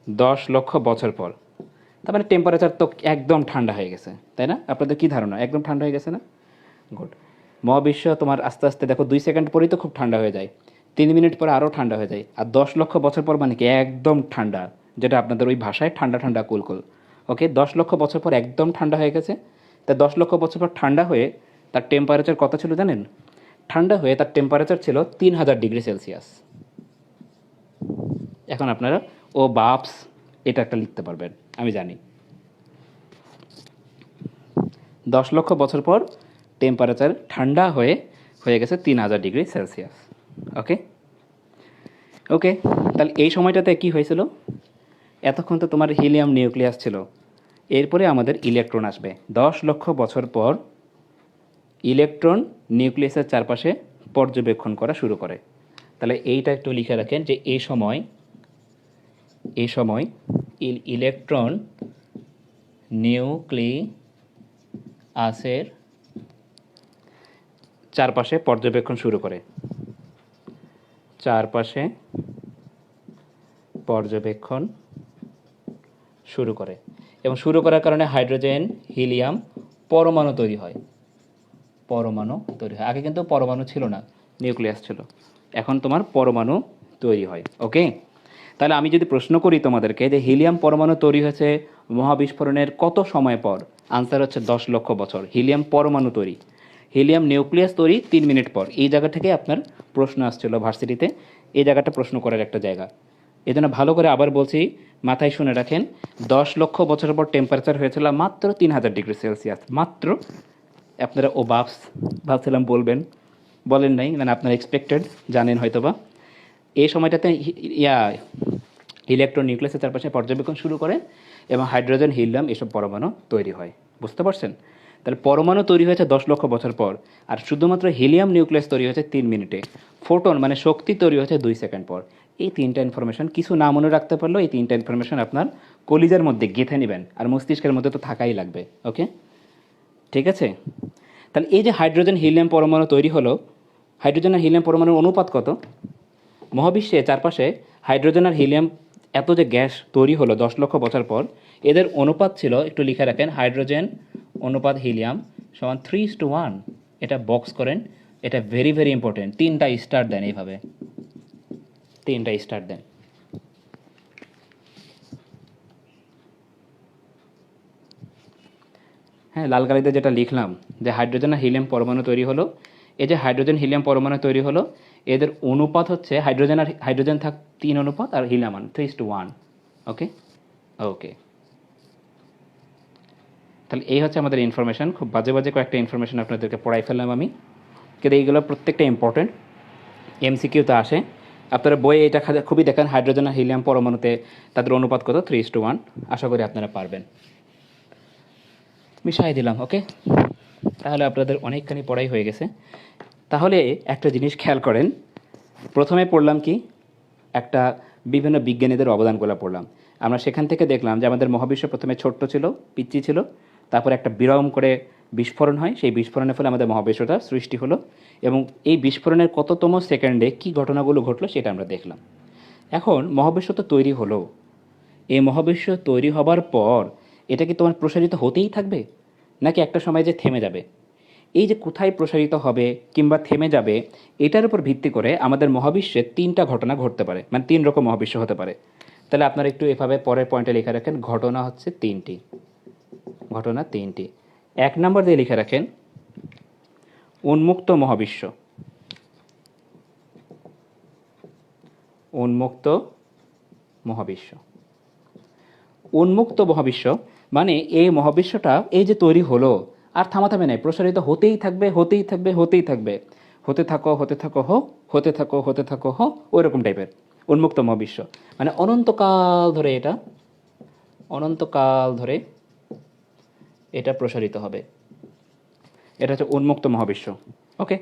10 লক্ষ বছর পর, তার মানে টেম্পারেচার তো একদম ঠান্ডা হয়ে গেছে, তাই না? আপনাদের কী ধারণা, একদম ঠান্ডা হয়ে গেছে না? গুড। মহাবিশ্ব তোমার আস্তে আস্তে দেখো 2 সেকেন্ড পরেই তো খুব ঠান্ডা হয়ে যায়, 3 মিনিট পরে আরও ঠান্ডা হয়ে যায়, আর 10 লক্ষ বছর পর মানে কি একদম ঠান্ডা, যেটা আপনাদের ওই ভাষায় ঠান্ডা ঠান্ডা কুলকুল। ওকে, 10 লক্ষ বছর পর একদম ঠান্ডা হয়ে গেছে। তা 10 লক্ষ বছর পর ঠান্ডা হয়ে তার টেম্পারেচার কত ছিল জানেন? ঠান্ডা হয়ে তার টেম্পারেচার ছিল 3000 ডিগ্রি সেলসিয়াস। এখন আপনারা ও বাপস এটা একটা লিখতে পারবেন, আমি জানি। 10 লক্ষ বছর পর টেম্পারেচার ঠান্ডা হয়ে গেছে 3000 ডিগ্রি সেলসিয়াস। ওকে ওকে, তাহলে এই সময়টাতে কি হয়েছিল? এতক্ষণ তো তোমার হিলিয়াম নিউক্লিয়াস ছিল, এরপরে আমাদের ইলেকট্রন আসবে। 10 লক্ষ বছর পর ইলেকট্রন নিউক্লিয়াসের চারপাশে পর্যবেক্ষণ করা শুরু করে। তাহলে এইটা একটু লিখে রাখেন যে এই সময় ইলেকট্রন নিউক্লিয়াসের চারপাশে পর্যবেক্ষণ শুরু করে, চারপাশে পর্যবেক্ষণ শুরু করে, এবং শুরু করার কারণে হাইড্রোজেন হিলিয়াম পরমাণু তৈরি হয়। পরমাণু তৈরি হয়, আগে কিন্তু পরমাণু ছিল না, নিউক্লিয়াস ছিল, এখন তোমার পরমাণু তৈরি হয়। ওকে, তাহলে আমি যদি প্রশ্ন করি তোমাদেরকে যে হিলিয়াম পরমাণু তৈরি হয়েছে মহাবিস্ফোরণের কত সময় পর, আনসার হচ্ছে 10 লক্ষ বছর। হিলিয়াম পরমাণু তৈরি, হিলিয়াম নিউক্লিয়াস তৈরি 3 মিনিট পর। এই জায়গা থেকে আপনার প্রশ্ন আসছিল ভার্সিটিতে, এই জায়গাটা প্রশ্ন করার একটা জায়গা। এই জন্য ভালো করে আবার বলছি, মাথায় শুনে রাখেন, 10 লক্ষ বছর পর টেম্পারেচার হয়েছিল মাত্র 3000 ডিগ্রি সেলসিয়াস, মাত্র। আপনারা ও বাপস ভাবছিলাম বলবেন, বলেন নাই, মানে আপনারা এক্সপেক্টেড, জানেন হয়তোবা। এই সময়টাতে ইলেকট্রন নিউক্লিয়াসের চারপাশে পর্যবেক্ষণ শুরু করে, এবং হাইড্রোজেন হিলিয়াম এসব পরমাণু তৈরি হয়। বুঝতে পারছেন? তাহলে পরমাণু তৈরি হয়েছে 10 লক্ষ বছর পর, আর শুধুমাত্র হিলিয়াম নিউক্লিয়াস তৈরি হয়েছে 3 মিনিটে। ফোটন মানে শক্তি তৈরি হয়েছে 2 সেকেন্ড পর। এই 3টা ইনফরমেশন কিছু না মনে রাখতে পারলেও এই 3টা ইনফরমেশন আপনার কলিজার মধ্যে গেঁথে নেবেন, আর মস্তিষ্কের মধ্যে তো থাকাই লাগবে। ওকে, ঠিক আছে? তাহলে এই যে হাইড্রোজেন হিলিয়াম পরমাণু তৈরি হলো, হাইড্রোজেন আর হিলিয়াম পরমাণুর অনুপাত কত? মহাবিশ্বে চারপাশে হাইড্রোজেন আর হিলিয়াম এত যে গ্যাস তৈরি হলো 10 লক্ষ বছর পর, এদের অনুপাত ছিল, একটু লিখে রাখেন, হাইড্রোজেন অনুপাত হিলিয়াম সমান 3:1। এটা বক্স করেন, এটা ভেরি ভেরি ইম্পর্টেন্ট। 3টা স্টার দেন, এইভাবে 3টা স্টার দেন। হ্যাঁ, হ্যাঁ, লাল কালিতে যেটা লিখলাম যে হাইড্রোজেন আর হিলিয়াম পরমাণু তৈরি হলো, এই যে হাইড্রোজেন হিলিয়াম পরমাণু তৈরি হলো, এদের অনুপাত হচ্ছে হাইড্রোজেন থাক 3 অনুপাত আর হিলিয়াম 3:1। ওকে ওকে, তাহলে এই হচ্ছে আমাদের ইনফরমেশন। খুব বাজে বাজে কয়েকটা ইনফরমেশন আপনাদেরকে পড়াই ফেললাম আমি, কিন্তু এইগুলো প্রত্যেকটা ইম্পর্টেন্ট, এমসিকিউতে আসে। আপনারা বইয়ে এটা খুবই দেখেন, হাইড্রোজেন আর হিলিয়াম পরমাণুতে তাদের অনুপাত কত, 3:1। আশা করি আপনারা পারবেন। মিশাই দিলাম। ওকে, তাহলে আপনাদের অনেকখানি পড়াই হয়ে গেছে। তাহলে একটা জিনিস খেয়াল করেন, প্রথমে পড়লাম কি, একটা বিভিন্ন বিজ্ঞানীদের অবদানগুলো পড়লাম। আমরা সেখান থেকে দেখলাম যে আমাদের মহাবিশ্ব প্রথমে ছোট্ট ছিল, পিচ্চি ছিল, তারপর একটা বিরম করে বিস্ফোরণ হয়, সেই বিস্ফোরণের ফলে আমাদের মহাবিশ্বটা সৃষ্টি হলো, এবং এই বিস্ফোরণের কততম সেকেন্ডে কী ঘটনাগুলো ঘটলো সেটা আমরা দেখলাম। এখন মহাবিশ্ব তো তৈরি হলো, এই মহাবিশ্ব তৈরি হবার পর এটা কি তোমার প্রসারিত হতেই থাকবে, নাকি একটা সময় যে থেমে যাবে? এই যে কোথায় প্রসারিত হবে কিংবা থেমে যাবে, এটার উপর ভিত্তি করে আমাদের মহাবিশ্বে 3টা ঘটনা ঘটতে পারে, মানে 3 রকম মহাবিশ্ব হতে পারে। তাহলে আপনারা একটু এভাবে পরের পয়েন্টে লিখে রাখেন, ঘটনা হচ্ছে 3টি। ঘটনা 3টি। 1 নম্বর দিয়ে লিখে রাখেন উন্মুক্ত মহাবিশ্ব। উন্মুক্ত মহাবিশ্ব। উন্মুক্ত মহাবিশ্ব মানে এই মহাবিশ্বটা এই যে তৈরি হলো, আর থামাথামে নাই, প্রসারিত হতেই থাকবে, হতেই থাকবে, হতেই থাকবে, হতে থাকো, হতে থাকো হো, হতে থাকো, হতে থাকো হো, ওই রকম টাইপের উন্মুক্ত মহাবিশ্ব। মানে অনন্তকাল ধরে অনন্তকাল ধরে এটা প্রসারিত হবে। এটা হচ্ছে উন্মুক্ত মহাবিশ্ব। ওকে,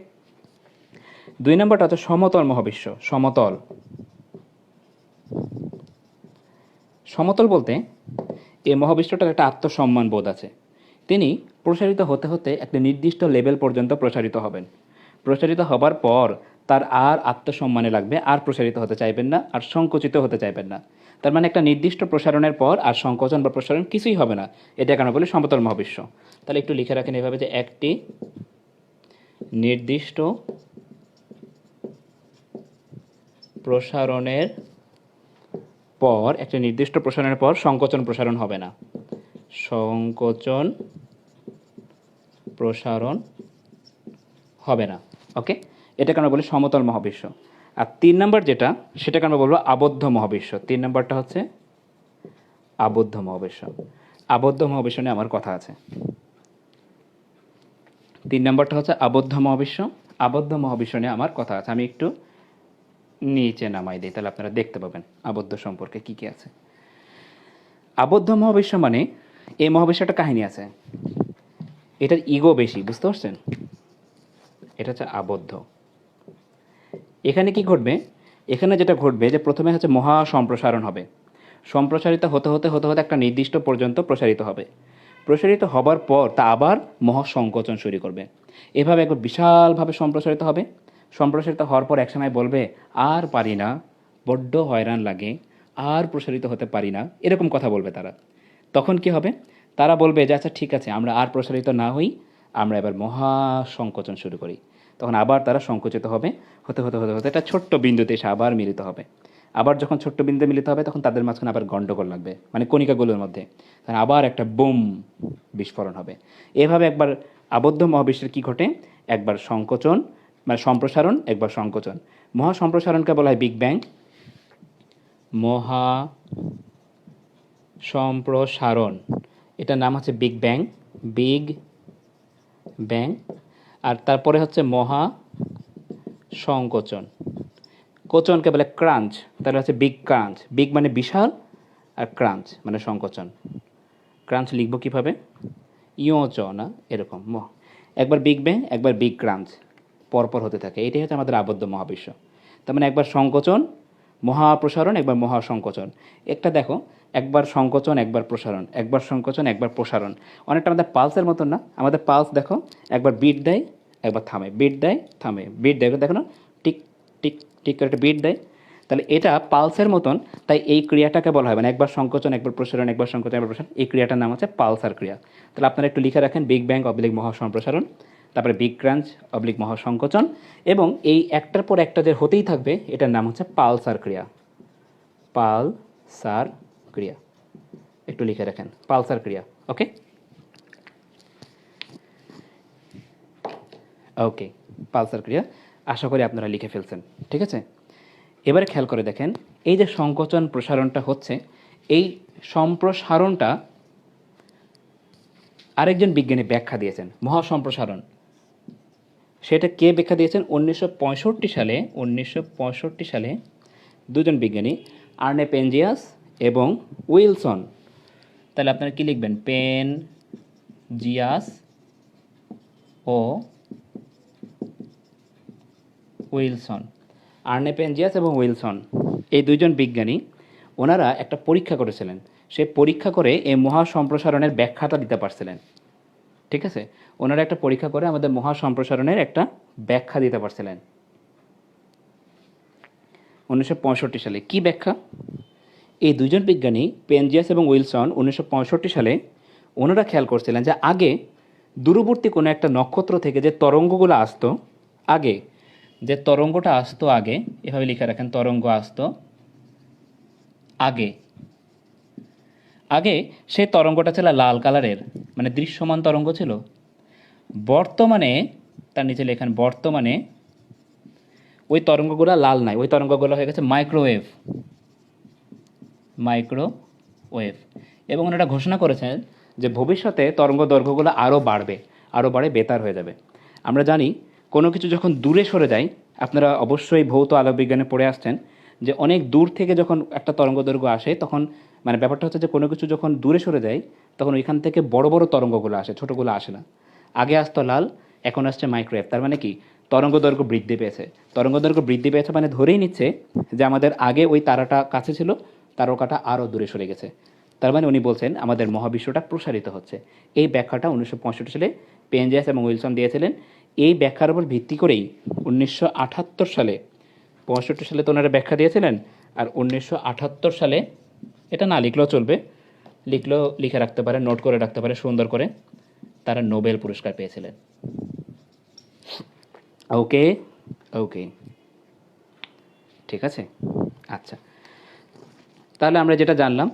2 নম্বরটা হচ্ছে সমতল মহাবিশ্ব। সমতল। সমতল বলতে এই মহাবিশ্বটার একটা আত্মসম্মান বোধ আছে। তিনি প্রসারিত হতে হতে একটা নির্দিষ্ট লেভেল পর্যন্ত প্রসারিত হবেন। প্রসারিত হবার পর তার আর আত্মসম্মানে লাগবে, আর প্রসারিত হতে চাইবেন না, আর সংকুচিত হতে চাইবেন না। তার মানে একটা নির্দিষ্ট প্রসারণের পর আর সংকোচন বা প্রসারণ কিছুই হবে না। এটা কেন বলি সমতল মহাবিশ্ব? তাহলে একটু লিখে রাখেন এভাবে যে একটি নির্দিষ্ট প্রসারণের পর সংকোচন প্রসারণ হবে না। সংকোচন প্রসারণ হবে না। ওকে, এটাকে আমরা বলি সমতল মহাবিশ্ব। আর 3 নম্বর যেটা, সেটাকে আমরা বলবো আবদ্ধ মহাবিশ্ব। 3 নম্বরটা হচ্ছে আবদ্ধ মহাবিশ্ব। আবদ্ধ মহাবিশ্ব নিয়ে আমার কথা আছে। 3 নম্বরটা হচ্ছে আবদ্ধ মহাবিশ্ব। আবদ্ধ মহাবিশ্ব নিয়ে আমার কথা আছে। আমি একটু নিচে নামাই দিই, তাহলে আপনারা দেখতে পাবেন আবদ্ধ সম্পর্কে কী কী আছে। আবদ্ধ মহাবিশ্ব মানে এই মহাবিশ্বটা কাহিনী আছে, এটার ইগো বেশি, বুঝতে পারছেন? এটা হচ্ছে আবদ্ধ। এখানে কি ঘটবে? এখানে যেটা ঘটবে যে প্রথমে হচ্ছে মহা সম্প্রসারণ হবে। সম্প্রসারিত হতে হতে হতে হতে একটা নির্দিষ্ট পর্যন্ত প্রসারিত হবে। প্রসারিত হবার পর তা আবার মহা সংকোচন শুরু করবে। এভাবে একবার বিশালভাবে সম্প্রসারিত হবে। সম্প্রসারিত হওয়ার পর একসময় বলবে আর পারি না, বড্ড হয়রান লাগে, আর প্রসারিত হতে পারি না, এরকম কথা বলবে তারা। তখন কি হবে? তারা বলবে যে আচ্ছা ঠিক আছে, আমরা আর প্রসারিত না হই, আমরা এবার মহা সংকোচন শুরু করি। তখন আবার তারা সংকুচিত হবে, হতে হতে হতে হতে একটা ছোট্ট বিন্দুতে এসে আবার মিলিত হবে। আবার যখন ছোট্ট বিন্দুতে মিলিত হবে তখন তাদের মাঝখানে আবার গণ্ডগোল লাগবে, মানে কণিকাগুলোর মধ্যে। তখন আবার একটা বুম বিস্ফোরণ হবে। এভাবে একবার আবদ্ধ মহাবিশ্বের কী ঘটে? একবার সংকোচন মানে সম্প্রসারণ, একবার সংকোচন। মহা সম্প্রসারণকে বলা হয় বিগ ব্যাং। মহা সম্প্রসারণ, এটার নাম হচ্ছে বিগ ব্যাং। Big bang. আর তারপরে হচ্ছে মহা সংকোচন। কোচনকে বলে ক্রাঞ্চ, তাহলে হচ্ছে বিগ ক্রাঞ্চ। বিগ মানে বিশাল, আর ক্রাঞ্চ মানে সংকোচন। ক্রাঞ্চ লিখবো কীভাবে? চ না, এরকম একবার বিগ ব্যাং, একবার বিগ ক্রাঞ্চ পরপর হতে থাকে। এটাই হচ্ছে আমাদের আবদ্ধ মহাবিশ্ব। তার মানে একবার সংকোচন, মহাপ্রসারণ, একবার মহাসংকোচন। একটা দেখো, একবার সংকোচন, একবার প্রসারণ, একবার সংকোচন, একবার প্রসারণ। অনেকটা আমাদের পালসের মতন না? আমাদের পালস দেখো, একবার বিট দেয়, একবার থামে, বিট দেয়, থামে, বিট দেয়, দেখো না, টিক টিক টিক করে একটা বিট দেয়। তাহলে এটা পালসের মতন, তাই এই ক্রিয়াটাকে বলা হয়, মানে একবার সংকোচন, একবার প্রসারণ, একবার সংকোচন, একবার প্রসারণ, এই ক্রিয়াটার নাম হচ্ছে পালসার ক্রিয়া। তাহলে আপনারা একটু লিখে রাখেন বিগ ব্যাং অবলিক মহাসম্প্রসারণ, তারপরে বিগ ক্রাঞ্চ অবলিক মহাসংকোচন, এবং এই একটার পর একটা যে হতেই থাকবে এটার নাম হচ্ছে পালসার ক্রিয়া। পালসার ক্রিয়া একটু লিখে রাখেন, পালসার ক্রিয়া। ওকে, ওকে, পালসার ক্রিয়া আশা করি আপনারা লিখে ফেলছেন। ঠিক আছে, এবারে খেয়াল করে দেখেন, এই যে সংকোচন প্রসারণটা হচ্ছে, এই সম্প্রসারণটা আরেকজন বিজ্ঞানী ব্যাখ্যা দিয়েছেন, মহাসম্প্রসারণ। সেটা কে ব্যাখ্যা দিয়েছেন? 1965 সালে দুজন বিজ্ঞানী, আর্নে পেনজিয়াস এবং উইলসন। তাহলে আপনারা কি লিখবেন? পেনজিয়াস ও উইলসন। আর্নে পেনজিয়াস এবং উইলসন, এই দুইজন বিজ্ঞানী, ওনারা একটা পরীক্ষা করেছিলেন। সে পরীক্ষা করে এই মহাসম্প্রসারণের ব্যাখ্যাটা দিতে পারছিলেন। ঠিক আছে, ওনারা একটা পরীক্ষা করে আমাদের মহাসম্প্রসারণের একটা ব্যাখ্যা দিতে পারছিলেন 1965 সালে। কি ব্যাখ্যা? এই দুজন বিজ্ঞানী পেনজিয়াস এবং উইলসন 1965 সালে ওনারা খেয়াল করছিলেন যে আগে দূরবর্তী কোনো একটা নক্ষত্র থেকে যে তরঙ্গগুলো আসতো, আগে যে তরঙ্গটা আসতো, আগে এভাবে লিখে রাখেন, তরঙ্গ আসতো আগে, আগে সেই তরঙ্গটা ছিল লাল কালারের, মানে দৃশ্যমান তরঙ্গ ছিল। বর্তমানে তার নিচে লেখেন, বর্তমানে ওই তরঙ্গগুলো লাল নাই, ওই তরঙ্গগুলো হয়ে গেছে মাইক্রোওয়েভ, মাইক্রোওয়েভ। এবং ওনারা ঘোষণা করেছেন যে ভবিষ্যতে তরঙ্গ দৈর্ঘ্যগুলো আরও বাড়বে, আরও বাড়ে, বেতার হয়ে যাবে। আমরা জানি কোনো কিছু যখন দূরে সরে যায়, আপনারা অবশ্যই ভৌত আলোকবিজ্ঞানে পড়ে আসছেন যে অনেক দূর থেকে যখন একটা তরঙ্গ দৈর্ঘ্য আসে, তখন মানে ব্যাপারটা হচ্ছে যে কোনো কিছু যখন দূরে সরে যায়, তখন ওইখান থেকে বড় বড় তরঙ্গগুলো আসে, ছোটোগুলো আসে না। আগে আসতো লাল, এখন আসছে মাইক্রোওয়েভ। তার মানে কি? তরঙ্গ দৈর্ঘ্য বৃদ্ধি পেয়েছে। তরঙ্গ দৈর্ঘ্য বৃদ্ধি পেয়েছে মানে ধরেই নিচ্ছে যে আমাদের আগে ওই তারাটা কাছে ছিল, তারকাটা আরও দূরে সরে গেছে। তার মানে উনি বলছেন আমাদের মহাবিশ্বটা প্রসারিত হচ্ছে। এই ব্যাখ্যাটা 1965 সালে পেনজিয়াস এবং উইলসন দিয়েছিলেন। এই ব্যাখ্যার উপর ভিত্তি করেই 1978 সালে, 65 সালে তো ওনারা ব্যাখ্যা দিয়েছিলেন, আর 1978 সালে, এটা না লিখলেও চলবে, লিখলেও লিখে রাখতে পারে, নোট করে রাখতে পারে সুন্দর করে, তারা নোবেল পুরস্কার পেয়েছিলেন। ওকে, ওকে, ঠিক আছে। আচ্ছা, তাহলে আমরা যেটা জানলাম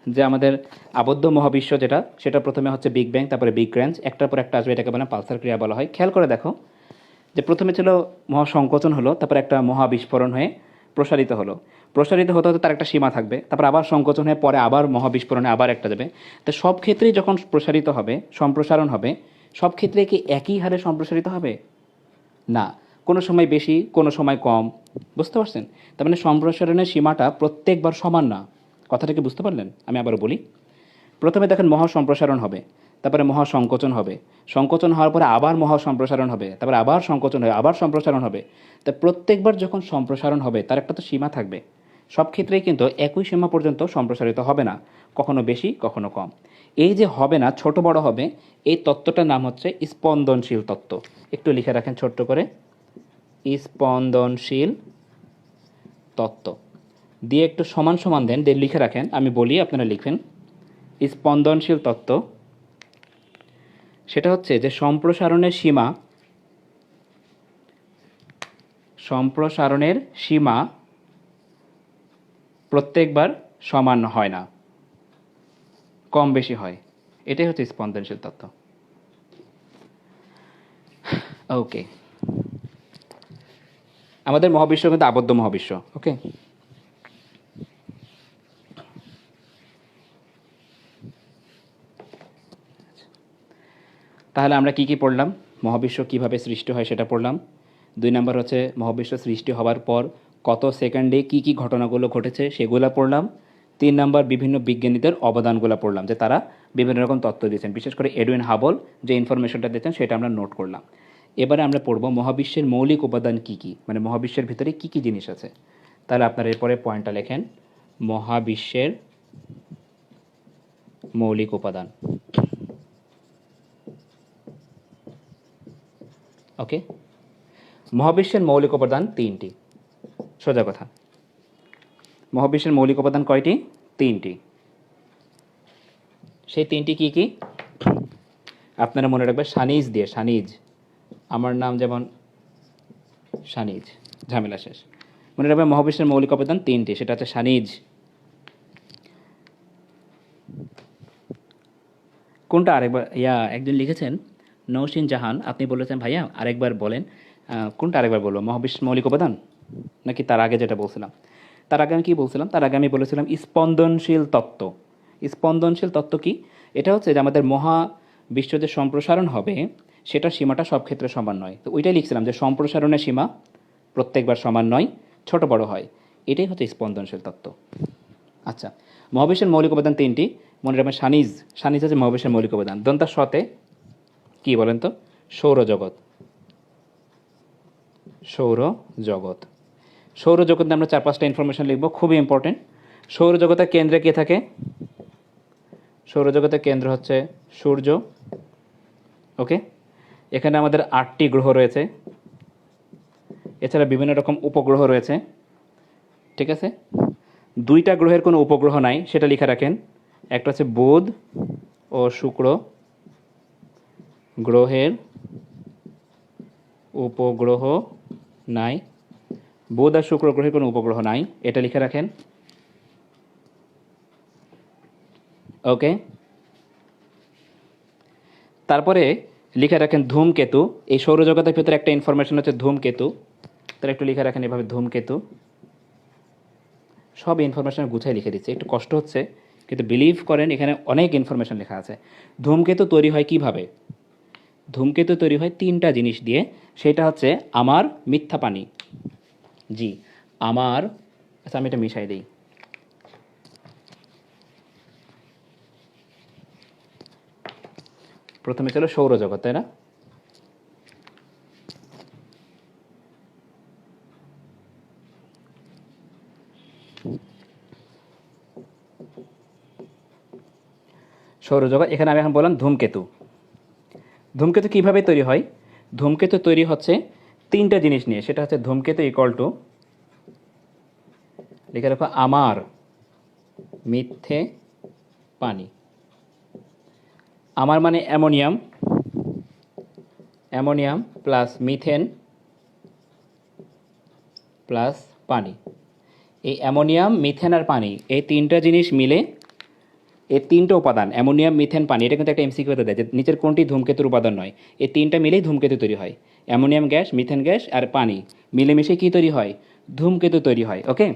যে আমাদের আবদ্ধ মহাবিশ্ব যেটা, সেটা প্রথমে হচ্ছে বিগ ব্যাং, তারপরে বিগ ক্র্যাঞ্চ, একটার পর একটা আসবে, এটাকে বলে পালসার ক্রিয়া বলা হয়। খেয়াল করে দেখো যে প্রথমে ছিল মহাসংকোচন হলো, তারপরে একটা মহাবিস্ফোরণ হয়ে প্রসারিত হলো। প্রসারিত হতে হতে তার একটা সীমা থাকবে, তারপর আবার সংকোচন হয়ে পরে আবার মহাবিস্ফোরণে আবার একটা যাবে। তো সব ক্ষেত্রেই যখন প্রসারিত হবে, সম্প্রসারণ হবে, সব ক্ষেত্রে কি একই হারে সম্প্রসারিত হবে? না, কোনো সময় বেশি, কোনো সময় কম। বুঝতে পারছেন? তার মানে সম্প্রসারণের সীমাটা প্রত্যেকবার সমান না। কথাটা কি বুঝতে পারলেন? আমি আবারও বলি। প্রথমে দেখেন মহাসম্প্রসারণ হবে, তারপরে মহাসংকোচন হবে, সংকোচন হওয়ার পরে আবার মহাসম্প্রসারণ হবে, তারপরে আবার সংকোচন হবে, আবার সম্প্রসারণ হবে। তা প্রত্যেকবার যখন সম্প্রসারণ হবে তার একটা তো সীমা থাকবে। সব ক্ষেত্রেই কিন্তু একই সীমা পর্যন্ত সম্প্রসারিত হবে না, কখনো বেশি কখনো কম। এই যে হবে না, ছোট বড় হবে, এই তত্ত্বটার নাম হচ্ছে স্পন্দনশীল তত্ত্ব। একটু লিখে রাখেন ছোট্ট করে, স্পন্দনশীল তত্ত্ব দিয়ে একটু সমান সমান দেন, দিয়ে লিখে রাখেন, আমি বলি আপনারা লিখবেন। স্পন্দনশীল তত্ত্ব সেটা হচ্ছে যে সম্প্রসারণের সীমা প্রত্যেকবার সমান হয় না, কম বেশি হয়। এটাই হচ্ছে স্পন্দনশীল তত্ত্ব। ওকে, আমাদের মহাবিশ্ব কিন্তু আবদ্ধ মহাবিশ্ব। ওকে, তাহলে আমরা কি কি পড়লাম? মহাবিশ্ব কিভাবে সৃষ্টি হয় সেটা পড়লাম। 2 নম্বর হচ্ছে মহাবিশ্ব সৃষ্টি হওয়ার পর কত সেকেন্ডে কি কি ঘটনাগুলো ঘটেছে সেগুলো পড়লাম। 3 নম্বর বিভিন্ন বিজ্ঞানীদের অবদানগুলো পড়লাম, যে তারা বিভিন্ন রকম তত্ত্ব দিয়েছেন, বিশেষ করে এডুইন হাবল যে ইনফরমেশনটা দিয়েছেন সেটা আমরা নোট করলাম। এবারে আমরা পড়ব মহাবিশ্বের মৌলিক উপাদান কি কি, মানে মহাবিশ্বের ভিতরে কি কি জিনিস আছে। তাহলে আপনারা এরপরে পয়েন্টটা লেখেন, মহাবিশ্বের মৌলিক উপাদান। ওকে, মহাবিশ্বের মৌলিক উপাদান 3টি। সোজা কথা, মহাবিশ্বের মৌলিক উপাদান কয়টি? 3টি। সেই 3টি কি কি আপনারা মনে রাখবেন, সানিজ দিয়ে, সানিজ, আমার নাম যেমন সানিজ, ঝামেলা শেষ। মনে রাখবেন মহাবিশ্বের মৌলিক উপাদান 3টি, সেটা হচ্ছে সানিজ। কোনটা আরেকবার একজন লিখেছেন নৌসিন জাহান, আপনি বলেছেন ভাইয়া আরেকবার বলেন, কোনটা আরেকবার বলবো, মহাবিশ্বের মৌলিক উপাদান নাকি তার আগে যেটা বলছিলাম? তার আগে আমি কী বলছিলাম? তার আগে আমি বলেছিলাম স্পন্দনশীল তত্ত্ব। স্পন্দনশীল তত্ত্ব কি? এটা হচ্ছে যে আমাদের মহাবিশ্ব যে সম্প্রসারণ হবে সেটার সীমাটা সব ক্ষেত্রে সমান নয়। তো ওইটাই লিখছিলাম যে সম্প্রসারণের সীমা প্রত্যেকবার সমান নয়, ছোট বড় হয়। এটাই হচ্ছে স্পন্দনশীল তত্ত্ব। আচ্ছা, মহাবিশ্বের মৌলিক উপাদান তিনটি, মনে রাখবেন। সানিজ, সানিজ হচ্ছে মহাবিশ্বের মৌলিক উপাদান। দন্তা সতে কি বলেন তো? সৌরজগৎ। সৌরজগৎ, সৌরজগতে আমরা 4-5টা ইনফরমেশন লিখবো, খুবই ইম্পর্টেন্ট। সৌরজগতের কেন্দ্রে কে থাকে? সৌরজগতের কেন্দ্র হচ্ছে সূর্য। ওকে, এখানে আমাদের 8টি গ্রহ রয়েছে, এছাড়া বিভিন্ন রকম উপগ্রহ রয়েছে। ঠিক আছে, 2টা গ্রহের কোনো উপগ্রহ নাই, সেটা লিখে রাখেন। একটা হচ্ছে বুধ ও শুক্র, গ্রহের উপগ্রহ নাই। বুধ আর শুক্র গ্রহের কোনো উপগ্রহ নাই, এটা লিখে রাখেন। ওকে, তারপরে লিখে রাখেন ধূমকেতু। এই সৌরজগতের ভিতরে একটা ইনফরমেশন হচ্ছে ধূমকেতু, তাহলে একটু লিখে রাখেন এভাবে ধূমকেতু। সব ইনফরমেশন গুছাই লিখে দিচ্ছে, একটু কষ্ট হচ্ছে কিন্তু বিলিভ করেন এখানে অনেক ইনফরমেশন লেখা আছে। ধূমকেতু তৈরি হয় কিভাবে? ধূমকেতু তৈরি হয় 3টা জিনিস দিয়ে, সেটা হচ্ছে আমার মিথ্যা পানি। জি, আমার, আচ্ছা আমি এটা মিশাই দিই। প্রথমে ছিল সৌরজগৎ, তাই না? সৌরজগৎ, এখানে আমি এখন বললাম ধূমকেতু। ধূমকেতু কিভাবে তৈরি হয়? ধূমকেতু তৈরি হচ্ছে 3টা জিনিস নিয়ে, সেটা হচ্ছে ধূমকেতু ইকুয়াল টু, লিখে রাখো, আমার মিথ্যে পানি। আমার মানে ammonium, ammonium plus methane plus পানি। এই অ্যামোনিয়াম, মিথেন আর পানি, এই 3টা জিনিস মিলে, এই 3টা উপাদান অ্যামোনিয়াম, মিথেন, পানি, এটা কিন্তু একটা এমসিকিউতে দেয় যে নিচের কোনটি ধূমকেতুর উপাদান নয়। এই 3টা মিলেই ধূমকেতু তৈরি হয়। অ্যামোনিয়াম গ্যাস, মিথেন গ্যাস আর পানি মিলেমিশে কি তৈরি হয়? ধূমকেতু তৈরি হয়। ওকে,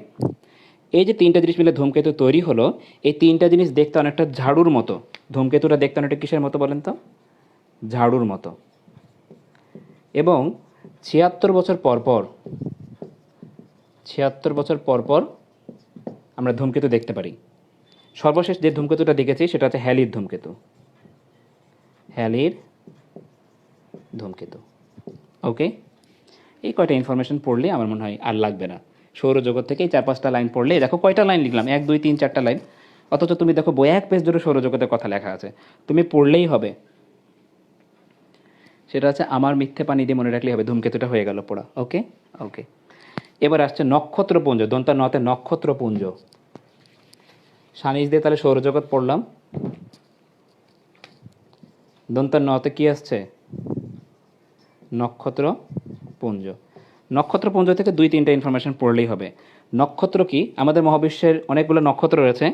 এই যে 3টা জিনিস মিলে ধূমকেতু তৈরি হলো, এই 3টা জিনিস দেখতে অনেকটা ঝাড়ুর মতো। ধূমকেতুটা দেখতে অনেকটা কিসের মতো বলেন তো? ঝাড়ুর মতো। এবং 76 বছর পর পর, 76 বছর পর পর আমরা ধূমকেতু দেখতে পারি। সর্বশেষ যে ধূমকেতুটা দেখেছি সেটা হচ্ছে হ্যালির ধূমকেতু। হ্যালির ধূমকেতু। ওকে, এই কয়টা ইনফরমেশন পড়লে আমার মনে হয় আর লাগবে না। সৌরজগৎ থেকে এই 4-5টা লাইন পড়লে, দেখো কয়টা লাইন লিখলাম, 1 2 3 4টা লাইন, অথচ তুমি দেখো বই 1 পেজ জুড়ে সৌরজগতের কথা লেখা আছে, তুমি পড়লেই হবে। সেটা হচ্ছে আমার মিথ্যে পানি দিয়ে মনে রাখলেই হবে, ধূমকেতুটা হয়ে গেল পড়া। ওকে ওকে, এবার আসছে নক্ষত্রপুঞ্জ। দন্তা নতে নক্ষত্রপুঞ্জ। সানিজ দিয়ে তাহলে সৌরজগৎ পড়লাম, দন্তার নতে কি আসছে? নক্ষত্রপুঞ্জ। নক্ষত্রপুঞ্জ থেকে 2-3টা ইনফরমেশন পড়লেই হবে। নক্ষত্র কি? আমাদের মহাবিশ্বের অনেকগুলো নক্ষত্র রয়েছে।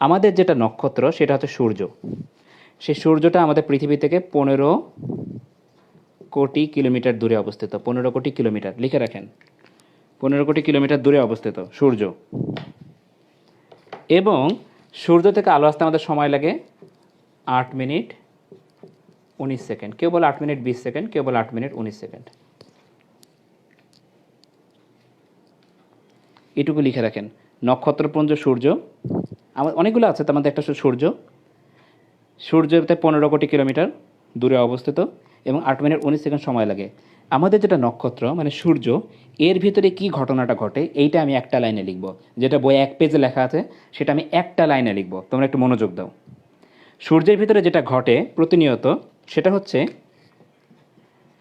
আমাদের যেটা নক্ষত্র সেটা হচ্ছে সূর্য। সেই সূর্যটা আমাদের পৃথিবী থেকে 15 কোটি কিলোমিটার দূরে অবস্থিত। 15 কোটি কিলোমিটার লিখে রাখেন, 15 কোটি কিলোমিটার দূরে অবস্থিত সূর্য। এবং সূর্য থেকে আলো আসতে আমাদের সময় লাগে 8 মিনিট 19 সেকেন্ড। কেউ বলে 8 মিনিট 20 সেকেন্ড, কেউ বলে 8 মিনিট 19 সেকেন্ড। এটুকু লিখে রাখেন। নক্ষত্রপুঞ্জ সূর্য, আমার অনেকগুলো আছে, তার মধ্যে একটা সূর্য। সূর্যতে 15 কোটি কিলোমিটার দূরে অবস্থিত এবং 8 মিনিট 19 সেকেন্ড সময় লাগে। আমাদের যেটা নক্ষত্র মানে সূর্য, এর ভিতরে কি ঘটনাটা ঘটে এইটা আমি একটা লাইনে লিখব। যেটা বই 1 পেজে লেখা আছে সেটা আমি একটা লাইনে লিখব, তোমরা একটু মনোযোগ দাও। সূর্যের ভিতরে যেটা ঘটে প্রতিনিয়ত সেটা হচ্ছে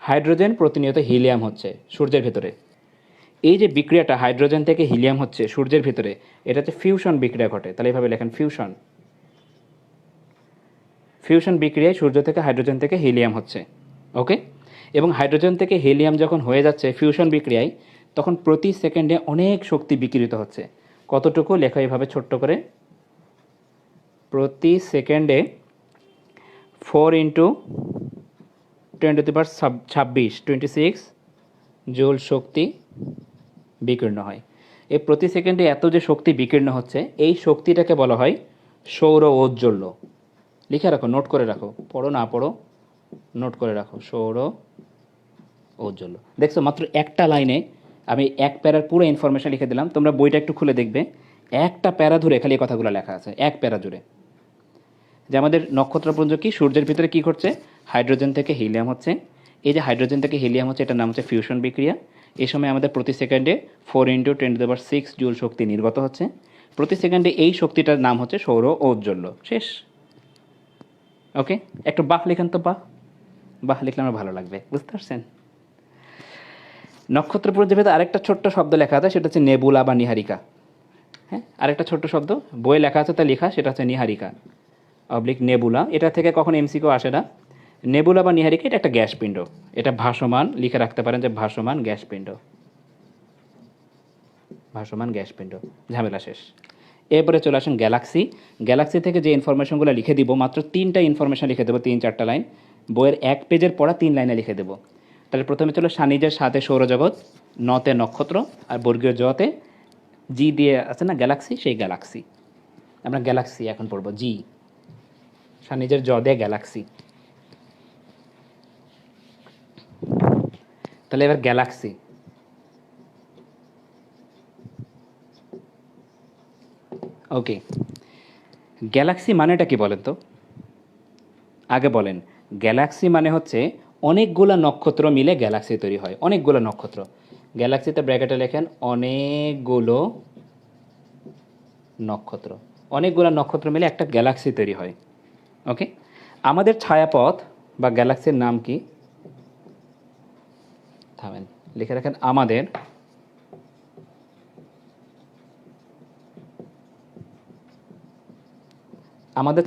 হাইড্রোজেন প্রতিনিয়ত হিলিয়াম হচ্ছে সূর্যের ভিতরে। এই যে বিক্রিয়াটা হাইড্রোজেন থেকে হিলিয়াম হচ্ছে সূর্যের ভিতরে, এটা হচ্ছে ফিউশন বিক্রিয়া ঘটে। তাহলে এইভাবে লেখেন ফিউশন। ফিউশন বিক্রিয়ায় সূর্য থেকে হাইড্রোজেন থেকে হিলিয়াম হচ্ছে। ওকে, এবং হাইড্রোজেন থেকে হিলিয়াম যখন হয়ে যাচ্ছে ফিউশন বিক্রিয়ায়, তখন প্রতি সেকেন্ডে অনেক শক্তি বিকিরিত হচ্ছে। কতটুকু লেখা এইভাবে ছোট্ট করে, প্রতি সেকেন্ডে 4 × 10⁻26 26 জুল শক্তি বিকীর্ণ হয়। এই প্রতি সেকেন্ডে এত যে শক্তি বিকীর্ণ হচ্ছে, এই শক্তিটাকে বলা হয় সৌর ঔজ্জ্বল্য। লিখে রাখো, নোট করে রাখো, পড়ো না পড়ো নোট করে রাখো, সৌর ঔজ্জ্বল্য। দেখছো, মাত্র একটা লাইনে আমি এক প্যারার পুরো ইনফরমেশন লিখে দিলাম। তোমরা বইটা একটু খুলে দেখবে, একটা প্যারা ধরে খালি এই কথাগুলো লেখা আছে, এক প্যারা জুড়ে। যে আমাদের নক্ষত্রপুঞ্জ কি, সূর্যের ভিতরে কি করছে, হাইড্রোজেন থেকে হিলিয়াম হচ্ছে। এই যে হাইড্রোজেন থেকে হিলিয়াম হচ্ছে, এটার নাম হচ্ছে ফিউশন বিক্রিয়া। এই সময় আমাদের প্রতি সেকেন্ডে 4 × 10⁻6 জুল শক্তি নির্গত হচ্ছে। প্রতি সেকেন্ডে এই শক্তিটার নাম হচ্ছে সৌর ঔজ্জ্বল্য। শেষ। ওকে, একটু বাহ লিখেন তো, বাহ বাহ লিখলে আমার ভালো লাগবে, বুঝতে পারছেন? নক্ষত্রপুঞ্জের ভেতরে আরেকটা ছোট্ট শব্দ লেখা আছে, সেটা হচ্ছে নেবুলা বা নিহারিকা। হ্যাঁ, আরেকটা ছোট্ট শব্দ বইয়ে লেখা আছে, তা লেখা, সেটা হচ্ছে নিহারিকা অবলিক নেবুলা। এটা থেকে কখন এমসিকিউ আসে না। নেবুলা বা নিহারিকা এটা একটা গ্যাস পিণ্ড, এটা ভাসমান, লিখে রাখতে পারেন যে ভাসমান গ্যাস পিণ্ড, ভাসমান গ্যাস পিণ্ড। ঝামেলা শেষ। এরপরে চলে আসেন গ্যালাক্সি। গ্যালাক্সি থেকে যে ইনফরমেশনগুলো লিখে দিব, মাত্র 3টা ইনফরমেশন লিখে দেবো, 3-4টা লাইন, বইয়ের 1 পেজের পড়া 3 লাইনে লিখে দেবো। তাহলে প্রথমে চলো সানিজের 7 সৌরজগৎ, 9 নক্ষত্র, আর বর্গীয় জতে জি দিয়ে আছে না গ্যালাক্সি, সেই গ্যালাক্সি। আমরা গ্যালাক্সি এখন পড়বো, জি সানিজের জ দিয়ে গ্যালাক্সি। তাহলে এবার গ্যালাক্সি। ওকে, গ্যালাক্সি মানেটা কি বলেন তো? আগে বলেন, গ্যালাক্সি মানে হচ্ছে অনেকগুলো নক্ষত্র মিলে গ্যালাক্সি তৈরি হয়। অনেকগুলো নক্ষত্র, গ্যালাক্সিতে ব্র্যাকেটে লেখেন অনেকগুলো নক্ষত্র, অনেকগুলো নক্ষত্র মিলে একটা গ্যালাক্সি তৈরি হয়। ওকে, আমাদের ছায়াপথ বা গ্যালাক্সির নাম কি? থামেন, লিখে রাখেন আমাদের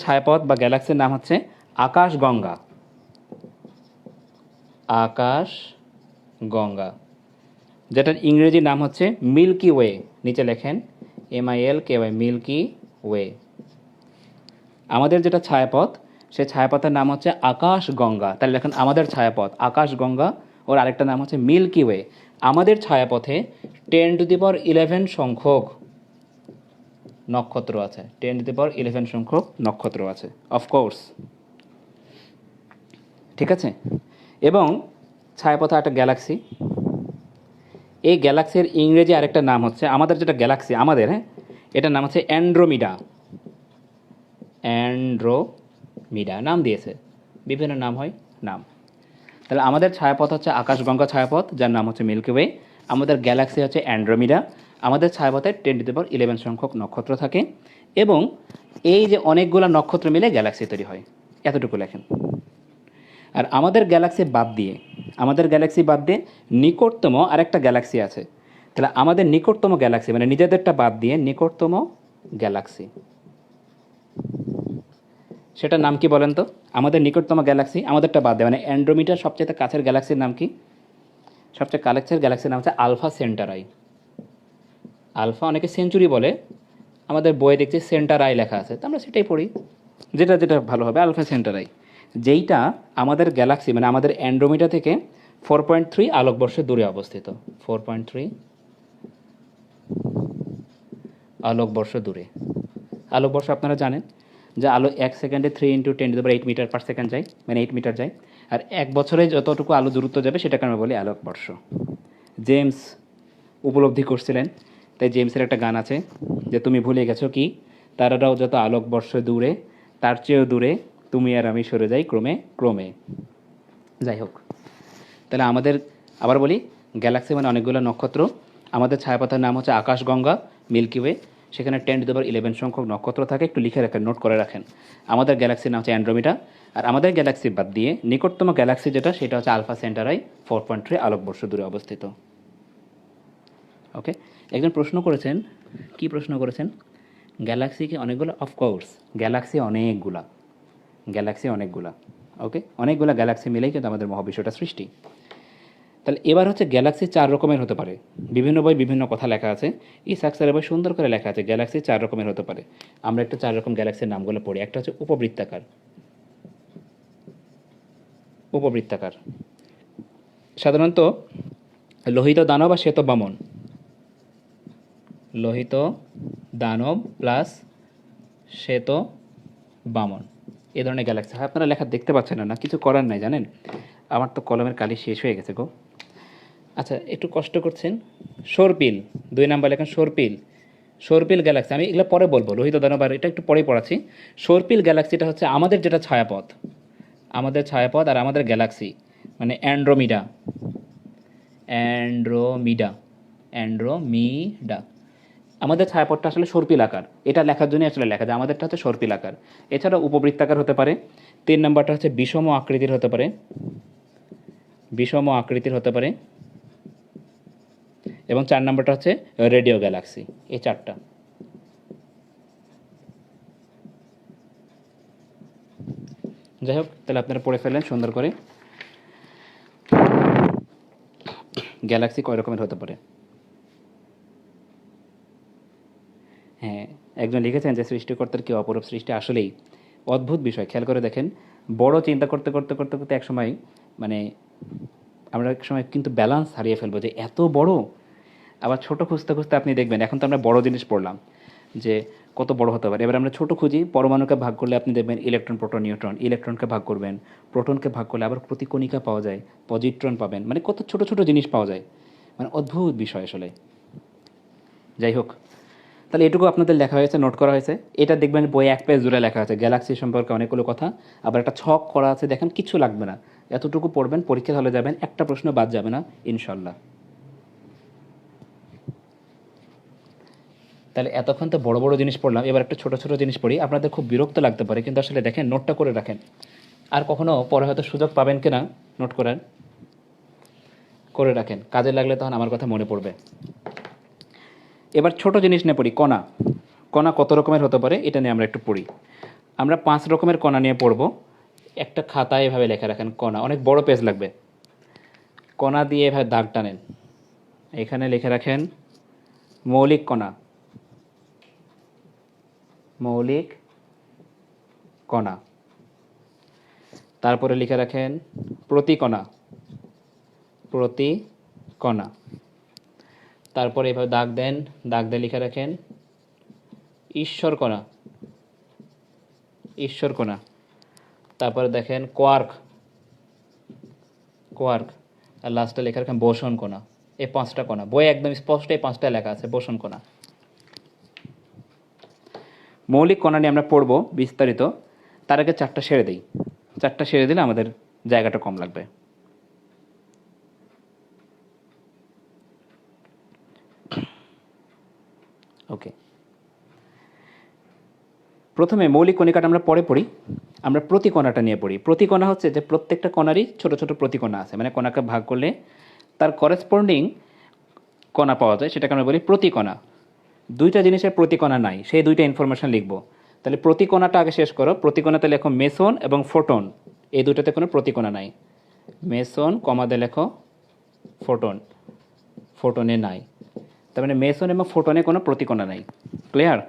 ছায়াপথ বা গ্যালাক্সির নাম হচ্ছে আকাশগঙ্গা। আকাশগঙ্গা, যেটার ইংরেজি নাম হচ্ছে মিল্কি ওয়ে। নিচে লেখেন MILKY, মিল্কি ওয়ে। আমাদের যেটা ছায়াপথ, সেই ছায়াপথের নাম হচ্ছে আকাশগঙ্গা। তাহলে লেখেন আমাদের ছায়াপথ আকাশগঙ্গা, ওর আরেকটা নাম হচ্ছে মিল্কি ওয়ে। আমাদের ছায়াপথে 10⁻11 সংখ্যক নক্ষত্র আছে, 10⁻11 সংখ্যক নক্ষত্র আছে, অফকোর্স। ঠিক আছে, এবং ছায়াপথে একটা গ্যালাক্সি। এই গ্যালাক্সির ইংরেজি আরেকটা নাম হচ্ছে, আমাদের যেটা গ্যালাক্সি আমাদের, হ্যাঁ, এটার নাম হচ্ছে অ্যান্ড্রোমিডা। অ্যান্ড্রোমিডা নাম দিয়েছে, বিভিন্ন নাম হয় নাম। তাহলে আমাদের ছায়াপথ হচ্ছে আকাশগঙ্গা ছায়াপথ, যার নাম হচ্ছে মিল্কি ওয়ে। আমাদের গ্যালাক্সি হচ্ছে অ্যান্ড্রোমিডা। আমাদের ছায়াপথে 10⁻11 সংখ্যক নক্ষত্র থাকে, এবং এই যে অনেকগুলো নক্ষত্র মিলে গ্যালাক্সি তৈরি হয়, এতটুকু লেখেন। আর আমাদের গ্যালাক্সি বাদ দিয়ে, নিকটতম আরেকটা গ্যালাক্সি আছে। তাহলে আমাদের নিকটতম গ্যালাক্সি মানে নিজেদেরটা বাদ দিয়ে নিকটতম গ্যালাক্সি, সেটার নাম কি বলেন তো? আমাদের নিকটতম গ্যালাক্সি, আমাদেরটা বাদ দেয়, মানে অ্যান্ড্রোমিটার সবচেয়ে কাছের গ্যালাক্সির নাম কি? সবচেয়ে কাছের গ্যালাক্সির নাম হচ্ছে আলফা সেন্টারাই। আলফা অনেকে সেঞ্চুরি বলে, আমাদের বইয়ে দেখছি সেন্টারাই লেখা আছে, তো আমরা সেটাই পড়ি, যেটা যেটা ভালো হবে, আলফা সেন্টারাই। যেইটা আমাদের গ্যালাক্সি মানে আমাদের অ্যান্ড্রোমিটা থেকে 4.3 আলোকবর্ষ দূরে অবস্থিত। 4.3 আলোকবর্ষ দূরে। আলোকবর্ষ আপনারা জানেন যে আলো 1 সেকেন্ডে 3 × 10⁸ মিটার/সেকেন্ড যায়, মানে 8 মিটার যায়। আর 1 বছরে যতটুকু আলো দূরত্ব যাবে সেটাকে আমরা বলি আলোকবর্ষ। জেমস উপলব্ধি করছিলেন, তাই জেমসের একটা গান আছে যে তুমি ভুলে গেছো কি, তারারাও যত আলোকবর্ষ দূরে, তার চেয়েও দূরে তুমি আর আমি সরে যাই ক্রমে ক্রমে। যাই হোক, তাহলে আমাদের আবার বলি, গ্যালাক্সি মানে অনেকগুলো নক্ষত্র। আমাদের ছায়াপথের নাম হচ্ছে আকাশগঙ্গা, মিল্কি ওয়ে। সেখানে 10⁻11 সংখ্যক নক্ষত্র থাকে, একটু লিখে রাখেন, নোট করে রাখেন। আমাদের গ্যালাক্সির নাম হচ্ছে অ্যান্ড্রোমিডা। আর আমাদের গ্যালাক্সি বাদ দিয়ে নিকটতম গ্যালাক্সি যেটা, সেটা হচ্ছে আলফা সেন্টারাই, 4.3 আলোকবর্ষ দূরে অবস্থিত। ওকে, একজন প্রশ্ন করেছেন, কি প্রশ্ন করেছেন? গ্যালাক্সি কি অনেকগুলো? অফকোর্স, গ্যালাক্সি অনেকগুলা। ওকে, অনেকগুলো গ্যালাক্সি মিলেই কিন্তু আমাদের মহাবিশ্বটা সৃষ্টি। তাহলে এবার হচ্ছে গ্যালাক্সি 4 রকমের হতে পারে। বিভিন্ন বই বিভিন্ন কথা লেখা আছে, এই সাকসারের বই সুন্দর করে লেখা আছে গ্যালাক্সি 4 রকমের হতে পারে। আমরা একটু 4 রকম গ্যালাক্সির নামগুলো পড়ি। একটা হচ্ছে উপবৃত্তাকার, উপবৃত্তাকার। সাধারণত লোহিত দানব আর শ্বেত বামন, লোহিত দানব প্লাস শ্বেত বামন এই ধরনের গ্যালাক্সি হয়। আপনারা লেখা দেখতে পাচ্ছেন না, কিছু করার নাই জানেন, আমার তো কলমের কালি শেষ হয়ে গেছে গো। আচ্ছা একটু কষ্ট করছেন। সর্পিল 2 নাম্বার লেখেন সর্পিল। সর্পিল গ্যালাক্সি আমি এগুলো পরে বলবো, লোহিত দানব আর এটা একটু পরেই পড়াচ্ছি। সর্পিল গ্যালাক্সিটা হচ্ছে আমাদের যেটা ছায়াপথ, আমাদের ছায়াপথ আর আমাদের গ্যালাক্সি মানে অ্যান্ড্রোমিডা, অ্যান্ড্রোমিডা, অ্যান্ড্রোমিডা। আমাদের ছায়াপথটা আসলে সর্পিল আকার, এটা লেখার জন্যই আসলে লেখা যায়, আমাদেরটা হচ্ছে সর্পিল আকার। এছাড়া উপবৃত্তাকার হতে পারে। 3 নাম্বারটা হচ্ছে বিষম আকৃতির হতে পারে, বিষম আকৃতির হতে পারে। এবং 4 নাম্বারটা হচ্ছে রেডিও গ্যালাক্সি। এই 4টা। যাই হোক, তাহলে আপনারা পড়ে ফেলেন সুন্দর করে গ্যালাক্সি কয় রকমের হতে পারে। হ্যাঁ, একজন লিখেছেন যে সৃষ্টিকর্তার কি অপরূপ সৃষ্টি, আসলেই অদ্ভুত বিষয়। খেয়াল করে দেখেন, বড় চিন্তা করতে করতে করতে করতে একসময় মানে আমরা এক সময় কিন্তু ব্যালেন্স হারিয়ে ফেলবো যে এত বড়। আবার ছোট খুঁজতে খুঁজতে আপনি দেখবেন, এখন তো আমরা বড় জিনিস পড়লাম যে কত বড় হতে পারে, এবার আমরা ছোট খুঁজি। পরমাণুকে ভাগ করলে আপনি দেখবেন ইলেকট্রন, প্রোটন, নিউট্রন। ইলেকট্রনকে ভাগ করবেন, প্রোটনকে ভাগ করলে আবার প্রতিকণিকা পাওয়া যায়, পজিট্রন পাবেন, মানে কত ছোট ছোট জিনিস পাওয়া যায়, মানে অদ্ভুত বিষয় আসলে। যাই হোক, তাহলে এটুকু আপনাদের লেখা হয়েছে, নোট করা হয়েছে। এটা দেখবেন বই 1 পেজ জুড়ে লেখা আছে, গ্যালাক্সি সম্পর্কে অনেকগুলো কথা। আবার একটা ছক করা আছে, দেখেন কিছু লাগবে না, এতটুকু পড়বেন, পরীক্ষা হলে যাবেন, একটা প্রশ্ন বাদ যাবে না ইনশাল্লাহ। তাহলে এতক্ষণ তো বড় বড় জিনিস পড়লাম, এবার একটা ছোট ছোট জিনিস পড়ি। আপনাদের খুব বিরক্ত লাগতে পারে, কিন্তু আসলে দেখেন নোটটা করে রাখেন, আর কখনো পরে হয়তো সুযোগ পাবেন কিনা নোট করার, করে রাখেন, কাজে লাগলে তখন আমার কথা মনে পড়বে। এবার ছোট জিনিস নিয়ে পড়ি, কণা। কণা কত রকমের হতে পারে এটা নিয়ে আমরা একটু পড়ি। আমরা 5 রকমের কণা নিয়ে পড়ব। একটা খাতায় এভাবে লেখা রাখেন কণা, অনেক বড় পেজ লাগবে। কণা দিয়ে এভাবে দাগ টানেন, এখানে লিখে রাখেন মৌলিক কণা, মৌলিক কণা। তারপরে লিখে রাখেন প্রতিকণা, প্রতিকণা। তারপরে এভাবে দাগ দেন, দাগ দিয়ে লিখে রাখেন ঈশ্বর কণা, ঈশ্বর কণা। তারপরে দেখেন কোয়ার্ক, কোয়ার্ক। আর লাস্টে লেখা রাখেন বোসন কণা। এই 5টা কণা, বই একদম স্পষ্ট এই 5টা লেখা আছে, বোসন কণা। মৌলিক কণা নিয়ে আমরা পড়ব বিস্তারিত, তার আগে 4টা সেরে দিই। 4টা সেরে দিলে আমাদের জায়গাটা কম লাগবে। ওকে, প্রথমে মৌলিক কণিকাটা আমরা পরে পড়ি, আমরা প্রতিকণাটা নিয়ে পড়ি। প্রতিকণা হচ্ছে যে প্রত্যেকটা কণারই ছোট ছোট প্রতিকণা আছে, মানে কণাকে ভাগ করলে তার করেসপন্ডিং কণা পাওয়া যায়, সেটাকে আমরা বলি প্রতিকণা। 2টা জিনিসের প্রতিকণা নাই, সেই 2টা ইনফরমেশন লিখবো। তাহলে প্রতিকণাটা আগে শেষ করো। প্রতিকণাতে লেখো মেসন এবং ফোটন, এই 2টাতে কোনো প্রতিকণা নাই। মেসন কমাতে লেখো ফোটন, ফোটনে নাই। তার মানে মেসন এবং ফোটনে কোনো প্রতিকণা নাই। ক্লিয়ার?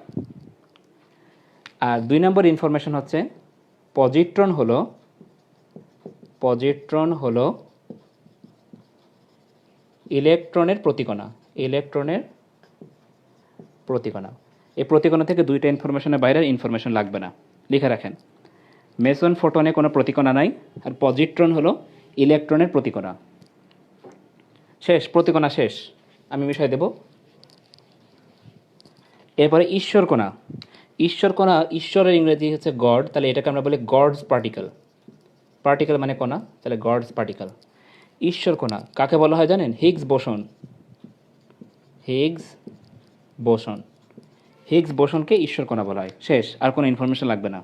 আর 2 নম্বর ইনফরমেশন হচ্ছে পজিট্রন হলো, পজিট্রন হলো ইলেকট্রনের প্রতিকণা, ইলেকট্রনের প্রতিকণা। এই প্রতিকণা থেকে 2টা ইনফরমেশনের বাইরে ইনফরমেশন লাগবে না, লিখে রাখেন। মেসন ফোটনে কোনো প্রতিকণা নাই, আর পজিট্রন হলো ইলেকট্রনের প্রতিকণা। শেষ, প্রতিকণা শেষ, আমি বিষয় দেব। এরপরে ঈশ্বর কণা। ঈশ্বর কণা, ঈশ্বরের ইংরেজি হচ্ছে গড, তাহলে এটাকে আমরা বলি গডস পার্টিকেল। পার্টিকেল মানে কণা, তাহলে গডস পার্টিকেল। ঈশ্বর কণা কাকে বলা হয় জানেন? Higgs boson, Higgs boson. Higgs বোসনকে ঈশ্বর কণা বলা হয়। শেষ, আর কোনো ইনফরমেশন লাগবে না।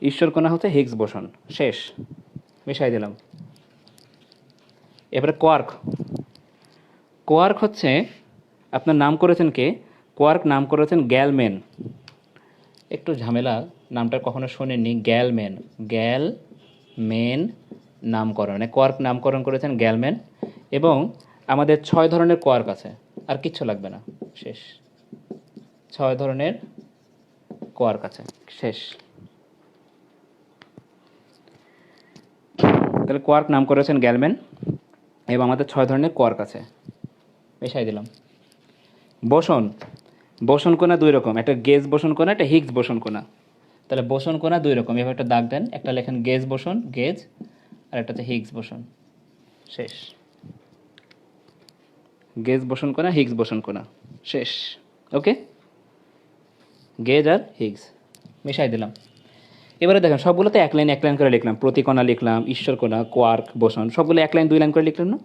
ঈশ্বর কণা হচ্ছে হিগস বোসন, শেষ, মিশাই দিলাম। এবারে কোয়ার্ক। কোয়ার্ক হচ্ছে, আপনার নাম করেছেন কে? কোয়ার্ক নাম করেছেন গ্যালম্যান। একটু ঝামেলা, নামটা কখনো শোনেননি, গ্যালম্যান। গ্যালম্যান নামকরণ, মানে কোয়ার্ক নামকরণ করেছেন গ্যালম্যান। এবং আমাদের 6 ধরনের কোয়ার্ক আছে, আর কিচ্ছু লাগবে না, শেষ। 6 ধরনের কোয়ার্ক আছে, শেষ। তাহলে কোয়ার্ক নাম করেছেন গ্যালম্যান এবং আমাদের 6 ধরনের কোয়ার্ক আছে, মিশাই দিলাম। বোসন, বোসন কণা দুই রকম, একটা গেজ বোসন কণা, একটা হিগস বোসন কণা। তাহলে বোসন কণা দুই রকম, এভাবে একটা দাগ দেন, একটা লেখেন গেজ বোসন, গেজ, আর একটা হচ্ছে হিগস বোসন। শেষ। গেজ বোসন কণা, হিগস বোসন কণা, শেষ। ওকে, গেজ আর হিগস মিশাই দিলাম। এবারে দেখেন সবগুলোতে এক লাইন করে লিখলাম, প্রতিকণা লিখলাম, ঈশ্বর কণা, কোয়ার্ক, বোসন, সবগুলো এক লাইন 2 লাইন করে লিখলাম না।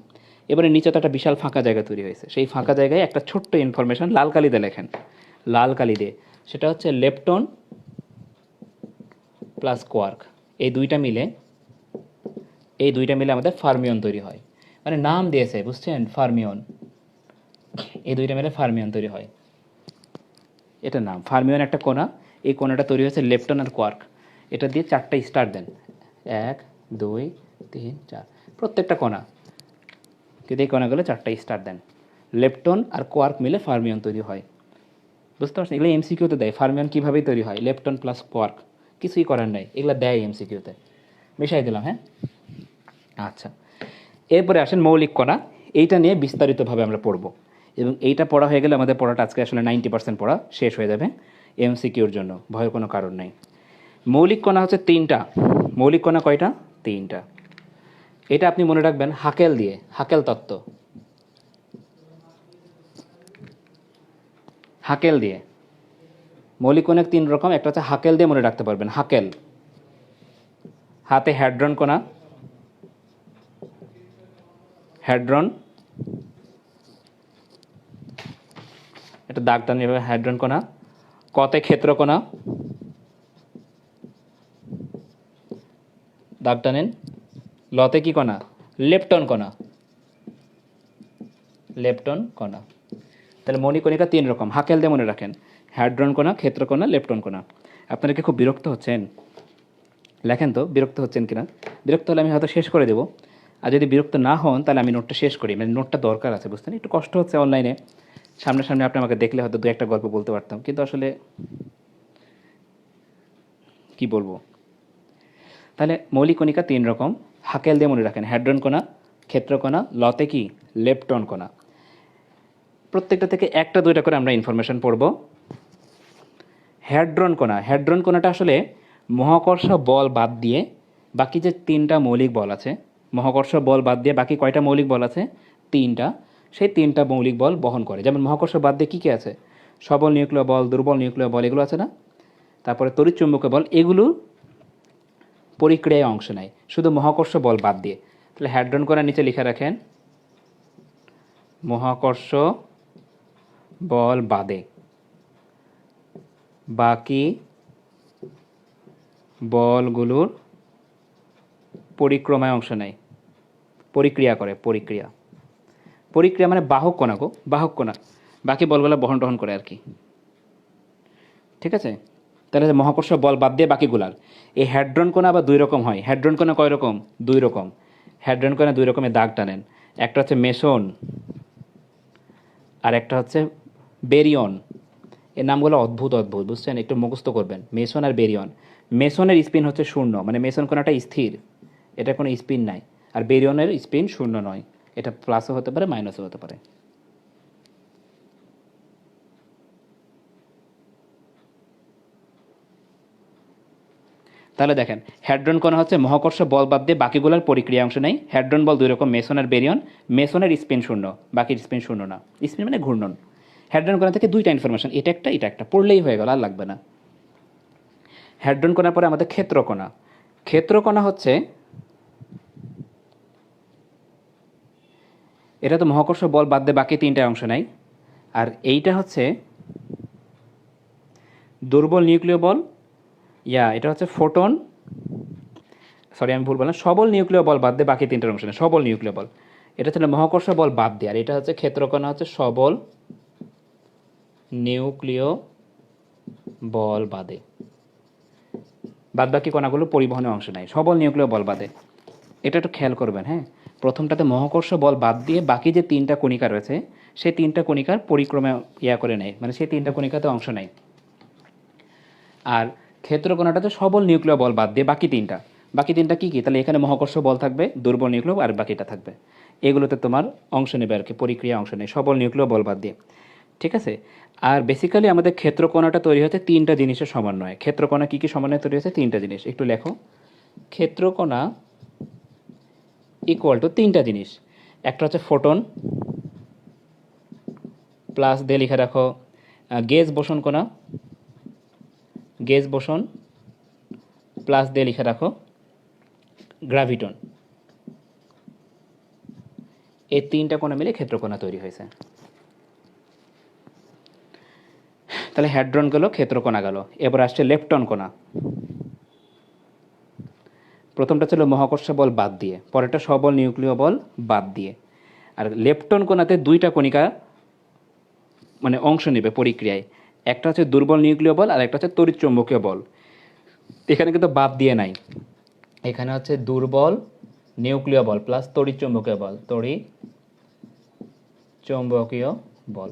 এবারে নিচে তো একটা বিশাল ফাঁকা জায়গা তৈরি হয়েছে, সেই ফাঁকা জায়গায় একটা ছোট্ট ইনফরমেশন লাল কালি দিয়ে লেখেন, লাল কালি দিয়ে, সেটা হচ্ছে লেপটন প্লাস কোয়ার্ক। এই দুইটা মিলে আমাদের ফার্মিয়ন তৈরি হয়, মানে নাম দিয়েছে বুঝছেন, ফার্মিয়ন। এই দুইটা মিলে ফার্মিয়ন তৈরি হয়, এটা নাম ফার্মিয়ন। একটা কোণা, এই কোণাটা তৈরি হয়েছে লেপটন আর কোয়ার্ক। এটা দিয়ে 4টা স্টার দেন, 1 2 3 4, প্রত্যেকটা কোণা কিন্তু এই কোণাগুলো 4টা স্টার দেন। লেপটন আর কোয়ার্ক মিলে ফার্মিয়ন তৈরি হয়, বুঝতে পারছেন? এগুলো এমসিকিউতে দেয় ফার্মিয়ন কীভাবেই তৈরি হয়, লেপটন প্লাস কোয়ার্ক, কিছুই করার নাই, এগুলো দেয় এমসিকিউতে। মিশাই দিলাম, হ্যাঁ। আচ্ছা, এরপরে আসেন মৌলিক কণা। এইটা নিয়ে বিস্তারিতভাবে আমরা পড়ব, এবং এইটা পড়া হয়ে গেলে আমাদের পড়াটা আজকে আসলে 90% পড়া শেষ হয়ে যাবে এমসিকিউর জন্য, ভয়ের কোনো কারণ নেই। মৌলিক কণা হচ্ছে 3টা। মৌলিক কণা কয়টা? 3টা। এটা আপনি মনে রাখবেন হাকেল দিয়ে, হাকেল তত্ত্ব, হাকেল দিয়ে। মৌলিক কণা 3 রকম, একটা হচ্ছে হাকেল দিয়ে মনে রাখতে পারবেন, হাকেল, হাতে হ্যাড্রন কণা, হ্যাড্রন, এটা দাগ টান এভাবে, হ্যাড্রন কণা। কতে ক্ষেত্র কণা, দাগ টানেন। লতে কি কণা? লেপটন কণা, লেপটন কণা। তাহলে মৌলিকণিকা 3 রকম, হাকেল দিয়ে মনে রাখেন, হ্যাড্রন কণা, ক্ষেত্র কণা, লেপটন কণা। আপনারা কি খুব বিরক্ত হচ্ছেন? লেখেন তো বিরক্ত হচ্ছেন কিনা। বিরক্ত হলে আমি হয়তো শেষ করে দেবো, আর যদি বিরক্ত না হন তাহলে আমি নোটটা শেষ করি, মানে নোটটা দরকার আছে, বুঝতেন? একটু কষ্ট হচ্ছে অনলাইনে, সামনাসামনি আপনি আমাকে দেখলে হয়তো 2-1টা গল্প বলতে পারতাম, কিন্তু আসলে কি বলবো। তাহলে মৌলিকণিকা 3 রকম, হাকেল দিয়ে মনে রাখেন, হ্যাড্রন কণা, ক্ষেত্র কণা, লতে কি লেপটন কণা। প্রত্যেকটা থেকে 1টা 2টা করে আমরা ইনফরমেশন পড়ব। হ্যাড্রন কণা, হ্যাড্রন কণাটা আসলে মহাকর্ষ বল বাদ দিয়ে বাকি যে 3টা মৌলিক বল আছে, মহাকর্ষ বল বাদ দিয়ে বাকি কয়টা মৌলিক বল আছে? 3টা। সেই 3টা মৌলিক বল বহন করে। যেমন মহাকর্ষ বাদ দিয়ে কী কী আছে? সবল নিউক্লিয় বল, দুর্বল নিউক্লিয় বল, এগুলো আছে না? তারপরে তড়িৎচুম্বকীয় বল, এগুলো পরিক্রিয়ায় অংশ নেয় শুধু মহাকর্ষ বল বাদ দিয়ে। তাহলে হ্যাড্রন কণার নিচে লিখে রাখেন মহাকর্ষ বল বাদে বাকি বলগুলোর পরিক্রমায় অংশ নেয়, পরিক্রিয়া করে, পরিক্রিয়া মানে বাহক কণা গো, বাহক কণা, বাকি বলগুলো বহন টহন করে আর কি, ঠিক আছে? তাহলে মহাকর্ষ বল বাদ দিয়ে বাকিগুলার। এই হ্যাড্রন কণা আবার 2 রকম হয়। হ্যাড্রন কণা কয় রকম? 2 রকম। হ্যাড্রন কণা 2 রকমের, দাগ টানেন। একটা হচ্ছে মেসন আর একটা হচ্ছে বেরিয়ন। এর নামগুলো অদ্ভুত, বুঝছেন? একটু মুখস্থ করবেন, মেসন আর বেরিয়ন। মেসনের স্পিন হচ্ছে 0, মানে মেসন কণাটা স্থির, এটা কোনো স্পিন নাই। আর বেরিয়নের স্পিন 0 নয়, এটা প্লাসও হতে পারে মাইনাসও হতে পারে। তাহলে দেখেন, হ্যাড্রন কণা হচ্ছে মহাকর্ষ বল বাদ দিয়ে বাকিগুলোর পরিক্রিয়া অংশ নেই। হ্যাড্রন বল 2 রকম, মেসন আর বেরিয়ন। মেসনের স্পিন 0, বাকির স্পিন 0 না। স্পিন মানে ঘূর্ণন। হ্যাড্রন কণা থেকে 2টা ইনফরমেশন, এটা একটা পড়লেই হয়ে গেল, আর লাগবে না। হ্যাড্রন কণার পরে আমাদের ক্ষেত্র কণা। ক্ষেত্র কণা হচ্ছে, এটা তো মহাকর্ষ বল বাদ দিয়ে বাকি 3টা অংশ নেয়। আর এইটা হচ্ছে দুর্বল নিউক্লিয় বল, এটা হচ্ছে ফোটন, সরি আমি ভুল বললাম, সবল নিউক্লিয় বল বাদ দিয়ে বাকি 3টার অংশ নেয়, সবল নিউক্লিয় বল। এটা হচ্ছে মহাকর্ষ বল বাদ দিয়ে, আর এটা হচ্ছে ক্ষেত্রকণা হচ্ছে সবল নিউক্লিয় বল বাদে, বাদ বাকি কণাগুলো পরিবহনে অংশ নেয়, সবল নিউক্লিয় বল বাদে। এটা একটু খেয়াল করবেন, হ্যাঁ। প্রথমটাতে মহাকর্ষ বল বাদ দিয়ে বাকি যে 3টা কণিকা রয়েছে, সেই 3টা কণিকার পরিক্রমা করে নেয়, মানে সেই 3টা কণিকাতে অংশ নেয়। আর ক্ষেত্রকণাটাতে সবল নিউক্লিয় বল বাদ দিয়ে বাকি 3টা, বাকি তিনটা কী কী? তাহলে এখানে মহাকর্ষ বল থাকবে, দুর্বল নিউক্লিয় আর বাকিটা থাকবে। এগুলোতে তোমার অংশ নেবে আর কি, পরিক্রিয়া অংশ নেই, সবল নিউক্লিয় বল বাদ দিয়ে। ঠিক আছে। আর বেসিক্যালি আমাদের ক্ষেত্রকণাটা তৈরি হচ্ছে তিনটা জিনিসের সমন্বয়ে। ক্ষেত্রকণা কী কী সমন্বয়ে তৈরি হচ্ছে? তিনটা জিনিস। একটু লেখো, ক্ষেত্রকণা ইকুয়াল টু তিনটা জিনিস। একটা হচ্ছে ফোটন, প্লাস দিয়ে লিখে রাখো গেজ বোসন কণা, গেজ বোসন, প্লাস দিয়ে লিখে রাখো গ্রাভিটন। এই তিনটা কণা মিলে ক্ষেত্রকণা তৈরি হয়েছে। তাহলে হ্যাড্রন গেল, ক্ষেত্রকণা গেল। এবার আসছে লেপটন কণা। প্রথমটা ছিল মহাকর্ষ বল বাদ দিয়ে, পরেরটা সবল নিউক্লিয় বল বাদ দিয়ে। আর লেপটন কণাতে দুইটা কণিকা মানে অংশ নেবে পরিক্রিয়ায়। একটা হচ্ছে দুর্বল নিউক্লিয় বল আর একটা হচ্ছে তড়িৎচুম্বকীয় বল। এখানে কিন্তু বাদ দিয়ে নাই, এখানে হচ্ছে দুর্বল নিউক্লিয় বল প্লাস তড়িৎচুম্বকীয় বল, তড়িৎচুম্বকীয় বল।